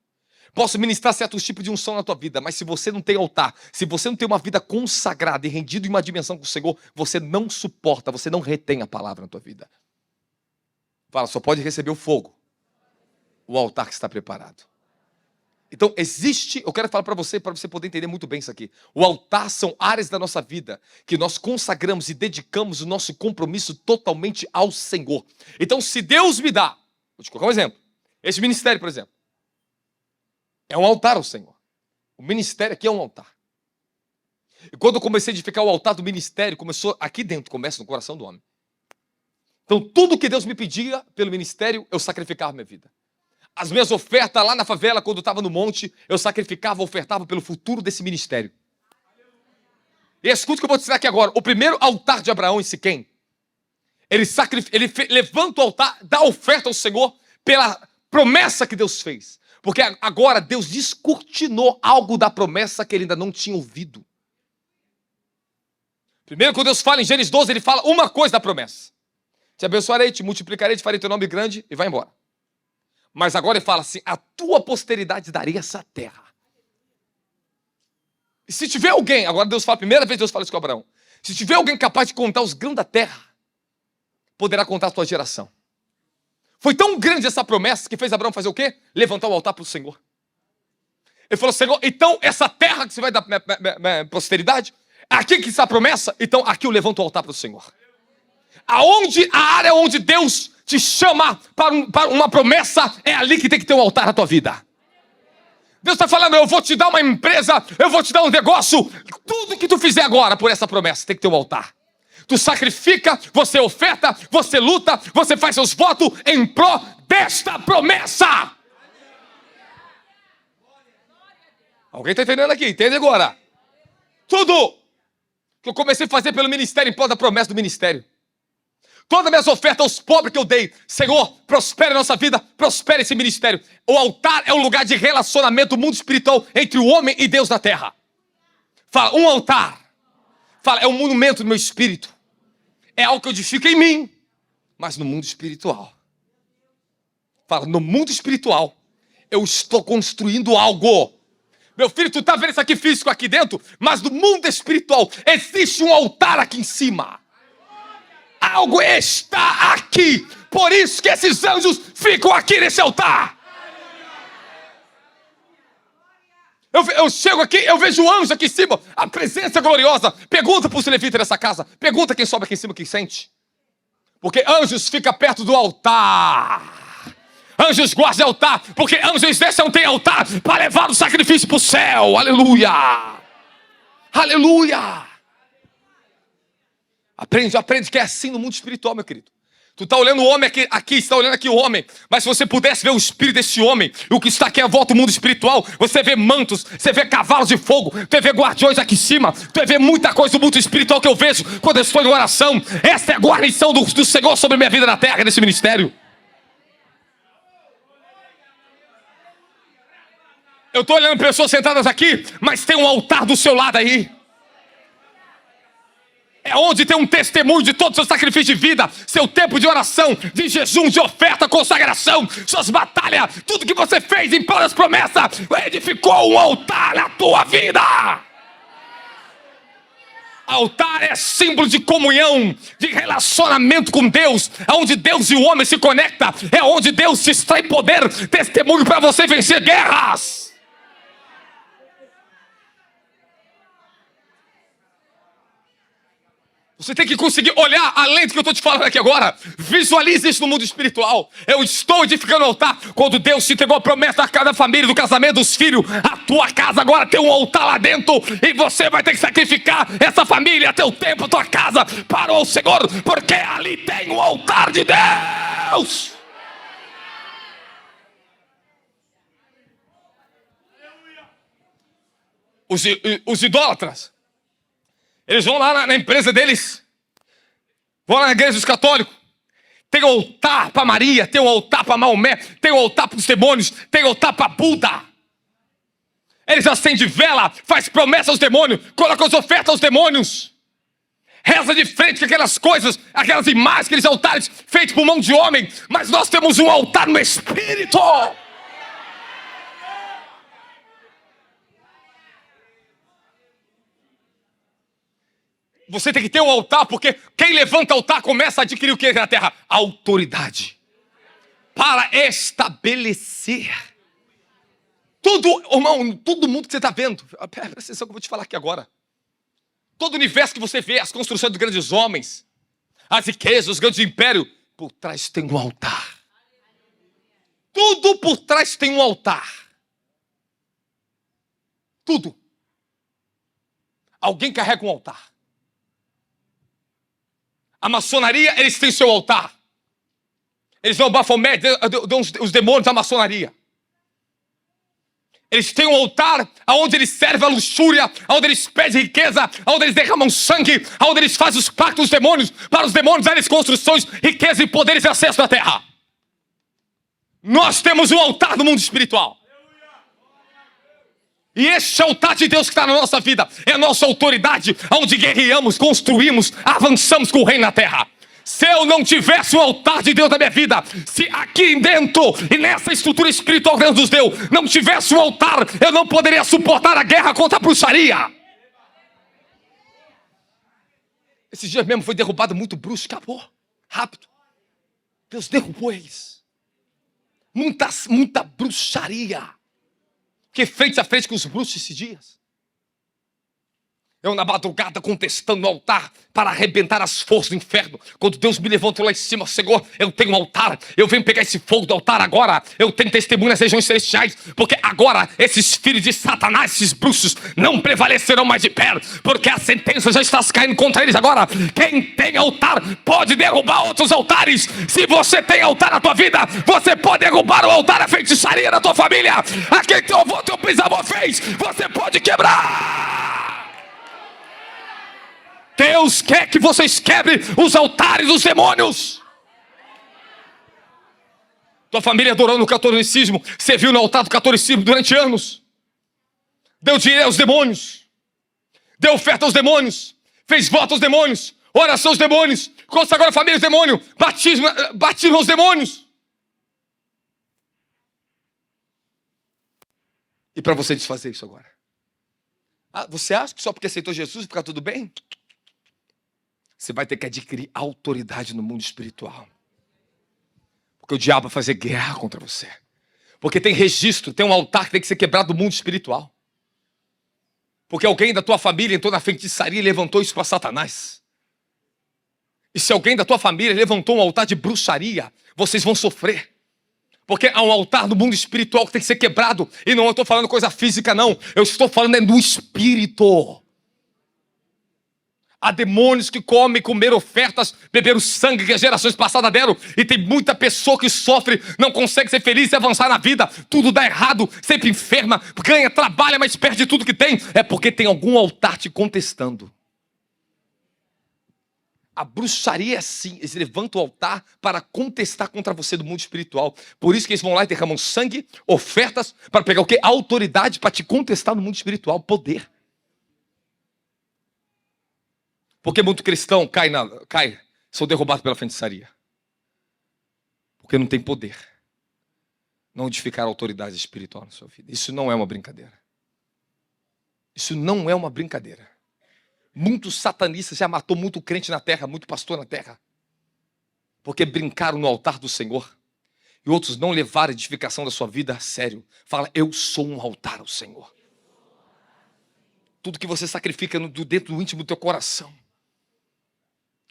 Posso ministrar certos tipos de unção na tua vida, mas se você não tem altar, se você não tem uma vida consagrada e rendida em uma dimensão com o Senhor, você não suporta, você não retém a palavra na tua vida. Fala, só pode receber o fogo, o altar que está preparado. Então existe, eu quero falar para você poder entender muito bem isso aqui. O altar são áreas da nossa vida que nós consagramos e dedicamos o nosso compromisso totalmente ao Senhor. Então se Deus me dá, vou te colocar um exemplo, esse ministério, por exemplo, é um altar ao Senhor. O ministério aqui é um altar. E quando eu comecei a edificar o altar do ministério, começou aqui dentro, começa no coração do homem. Então tudo que Deus me pedia pelo ministério, eu sacrificava minha vida. As minhas ofertas lá na favela, quando eu estava no monte, eu sacrificava, ofertava pelo futuro desse ministério. E escuta o que eu vou te ensinar aqui agora. O primeiro altar de Abraão em Siquém, ele levanta o altar, dá oferta ao Senhor pela promessa que Deus fez. Porque agora Deus descortinou algo da promessa que ele ainda não tinha ouvido. Primeiro, quando Deus fala em Gênesis 12, ele fala uma coisa da promessa. Te abençoarei, te multiplicarei, te farei teu nome grande e vai embora. Mas agora ele fala assim, a tua posteridade daria essa terra. E se tiver alguém, agora Deus fala, a primeira vez Deus fala isso com Abraão. Se tiver alguém capaz de contar os grãos da terra, poderá contar a tua geração. Foi tão grande essa promessa que fez Abraão fazer o quê? Levantar o altar para o Senhor. Ele falou, Senhor, então essa terra que você vai dar minha posteridade, aqui que está a promessa, então aqui eu levanto o altar para o Senhor. A área onde Deus te chama para uma promessa, é ali que tem que ter um altar na tua vida. Deus está falando, eu vou te dar uma empresa, eu vou te dar um negócio, tudo que tu fizer agora por essa promessa, tem que ter um altar. Tu sacrifica, você oferta, você luta, você faz seus votos em prol desta promessa. Alguém está entendendo aqui? Entende agora? Tudo que eu comecei a fazer pelo ministério em prol da promessa do ministério. Todas as minhas ofertas aos pobres que eu dei. Senhor, prospere a nossa vida, prospere esse ministério. O altar é um lugar de relacionamento do mundo espiritual entre o homem e Deus na terra. Fala, um altar. Fala, é um monumento do meu espírito. É algo que edifica em mim, mas no mundo espiritual. Fala, no mundo espiritual, eu estou construindo algo. Meu filho, tu tá vendo isso aqui físico aqui dentro, mas no mundo espiritual existe um altar aqui em cima. Algo está aqui. Por isso que esses anjos ficam aqui nesse altar. Eu chego aqui, eu vejo o anjo aqui em cima, a presença gloriosa. Pergunta para os levitas dessa casa. Pergunta quem sobe aqui em cima, quem sente. Porque anjos ficam perto do altar. Anjos guardam o altar, porque anjos descem não tem altar para levar o sacrifício para o céu. Aleluia. Aleluia. Aprende que é assim no mundo espiritual, meu querido. Tu está olhando o homem aqui, está olhando aqui o homem. Mas se você pudesse ver o espírito desse homem, o que está aqui à volta do mundo espiritual, você vê mantos, você vê cavalos de fogo, você vê guardiões aqui em cima, você vê muita coisa do mundo espiritual que eu vejo quando eu estou em oração. Essa é a guarnição do Senhor sobre a minha vida na terra, nesse ministério. Eu estou olhando pessoas sentadas aqui, mas tem um altar do seu lado aí. É onde tem um testemunho de todo o seu sacrifício de vida, seu tempo de oração, de jejum, de oferta, consagração, suas batalhas, tudo que você fez em prol das promessas, edificou um altar na tua vida. Altar é símbolo de comunhão, de relacionamento com Deus, onde Deus e o homem se conectam, é onde Deus te extrai poder, testemunho para você vencer guerras. Você tem que conseguir olhar além do que eu estou te falando aqui agora. Visualize isso no mundo espiritual. Eu estou edificando o altar. Quando Deus te entregou a promessa da cada família, do casamento, dos filhos, a tua casa agora tem um altar lá dentro. E você vai ter que sacrificar essa família, teu tempo, tua casa para o Senhor. Porque ali tem o altar de Deus. Os idólatras, eles vão lá na empresa deles, vão lá na igreja dos católicos, tem um altar para Maria, tem um altar para Maomé, tem um altar para os demônios, tem um altar para Buda. Eles acendem vela, faz promessa aos demônios, coloca as ofertas aos demônios, reza de frente com aquelas coisas, aquelas imagens, aqueles altares feitos por mão de homem. Mas nós temos um altar no Espírito. Você tem que ter um altar, porque quem levanta altar começa a adquirir o que na terra? Autoridade. Para estabelecer. Tudo, irmão, todo mundo que você está vendo, presta atenção que eu vou te falar aqui agora. Todo o universo que você vê, as construções dos grandes homens, as riquezas, os grandes impérios, por trás tem um altar. Tudo por trás tem um altar. Tudo. Alguém carrega um altar. A maçonaria, eles têm seu altar. Eles dão Baphomet, dão os demônios da maçonaria. Eles têm um altar onde eles servem a luxúria, onde eles pedem riqueza, onde eles derramam sangue, onde eles fazem os pactos dos demônios. Para os demônios, eles construções, riqueza e poderes e acesso na terra. Nós temos um altar no mundo espiritual. E este altar de Deus que está na nossa vida é a nossa autoridade, onde guerreamos, construímos, avançamos com o reino na terra. Se eu não tivesse o altar de Deus na minha vida, se aqui dentro e nessa estrutura espiritual que Deus nos deu, não tivesse o altar, eu não poderia suportar a guerra contra a bruxaria. Esses dias mesmo foi derrubado muito bruxo, acabou, rápido. Deus derrubou eles. Muita bruxaria. Fiquei frente a frente com os bruxos esses dias. Eu na madrugada contestando no altar para arrebentar as forças do inferno. Quando Deus me levantou lá em cima, Senhor, eu tenho um altar, eu venho pegar esse fogo do altar agora. Eu tenho testemunho nas regiões celestiais, porque agora esses filhos de Satanás, esses bruxos, não prevalecerão mais de pé, porque a sentença já está caindo contra eles agora. Quem tem altar pode derrubar outros altares. Se você tem altar na tua vida, você pode derrubar o altar da feitiçaria da tua família. Aquele que teu avô, teu bisavô fez, você pode quebrar. Deus quer que vocês quebrem os altares dos demônios. Tua família adorando o catolicismo, serviu no altar do catolicismo durante anos. Deu dinheiro aos demônios. Deu oferta aos demônios. Fez voto aos demônios. Oração aos demônios. Consagrou a família aos demônios. Batismo aos demônios. E para você desfazer isso agora? Você acha que só porque aceitou Jesus fica tudo bem? Você vai ter que adquirir autoridade no mundo espiritual. Porque o diabo vai fazer guerra contra você. Porque tem registro, tem um altar que tem que ser quebrado no mundo espiritual. Porque alguém da tua família entrou na feitiçaria e levantou isso para Satanás. E se alguém da tua família levantou um altar de bruxaria, vocês vão sofrer. Porque há um altar no mundo espiritual que tem que ser quebrado. E não estou falando coisa física, não. Eu estou falando do espírito. Há demônios que comem, comeram ofertas, beberam sangue que as gerações passadas deram. E tem muita pessoa que sofre, não consegue ser feliz e avançar na vida. Tudo dá errado, sempre enferma, ganha, trabalha, mas perde tudo que tem. É porque tem algum altar te contestando. A bruxaria é assim, eles levantam o altar para contestar contra você do mundo espiritual. Por isso que eles vão lá e derramam sangue, ofertas, para pegar o quê? Autoridade para te contestar no mundo espiritual, poder. Porque muito cristão são derrubados pela feitiçaria. Porque não tem poder. Não edificar a autoridade espiritual na sua vida. Isso não é uma brincadeira. Isso não é uma brincadeira. Muitos satanistas já matou muito crente na terra, muito pastor na terra. Porque brincaram no altar do Senhor. E outros não levaram a edificação da sua vida a sério. Fala, eu sou um altar ao Senhor. Tudo que você sacrifica dentro do íntimo do teu coração,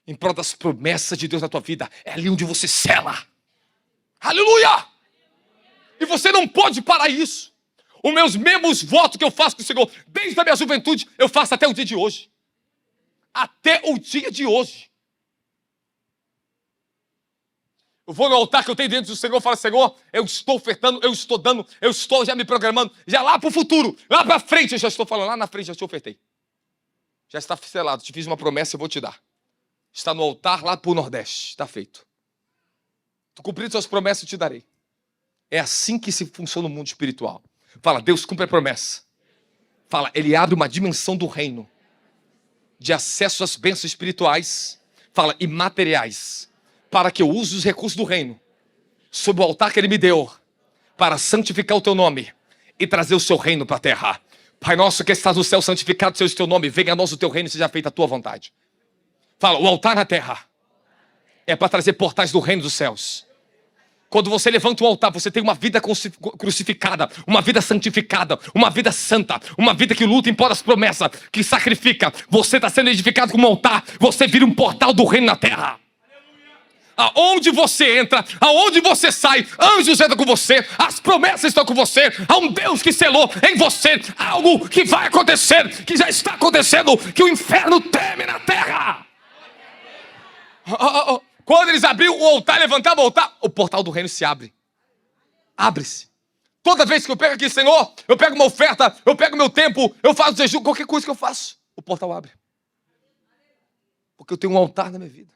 em prol das promessas de Deus na tua vida, é ali onde você sela. Aleluia! E você não pode parar isso. Os meus mesmos votos que eu faço com o Senhor, desde a minha juventude, eu faço até o dia de hoje. Até o dia de hoje. Eu vou no altar que eu tenho dentro do Senhor e falo, Senhor, eu estou ofertando, eu estou dando, eu estou já me programando, já lá para o futuro, lá para frente, eu já estou falando, lá na frente já te ofertei. Já está selado, te fiz uma promessa, eu vou te dar. Está no altar lá para o Nordeste, está feito. Tu cumprindo suas promessas, eu te darei. É assim que se funciona o mundo espiritual. Fala, Deus cumpre a promessa. Fala, Ele abre uma dimensão do reino, de acesso às bênçãos espirituais, fala, e materiais, para que eu use os recursos do reino, sob o altar que Ele me deu, para santificar o teu nome, e trazer o seu reino para a terra. Pai nosso que estás no céu, santificado seja o teu nome, venha a nós o teu reino e seja feita a tua vontade. Fala, o altar na terra é para trazer portais do reino dos céus. Quando você levanta um altar, você tem uma vida crucificada, uma vida santificada, uma vida santa, uma vida que luta em prol das promessas, que sacrifica. Você está sendo edificado como um altar, você vira um portal do reino na terra. Aonde você entra, aonde você sai, anjos entram com você, as promessas estão com você, há um Deus que selou em você algo que vai acontecer, que já está acontecendo, que o inferno teme na terra. Quando eles abriram o altar, levantavam o altar, o portal do reino se abre. Abre-se. Toda vez que eu pego aqui, Senhor, eu pego uma oferta, eu pego meu tempo, eu faço jejum, qualquer coisa que eu faço, o portal abre. Porque eu tenho um altar na minha vida.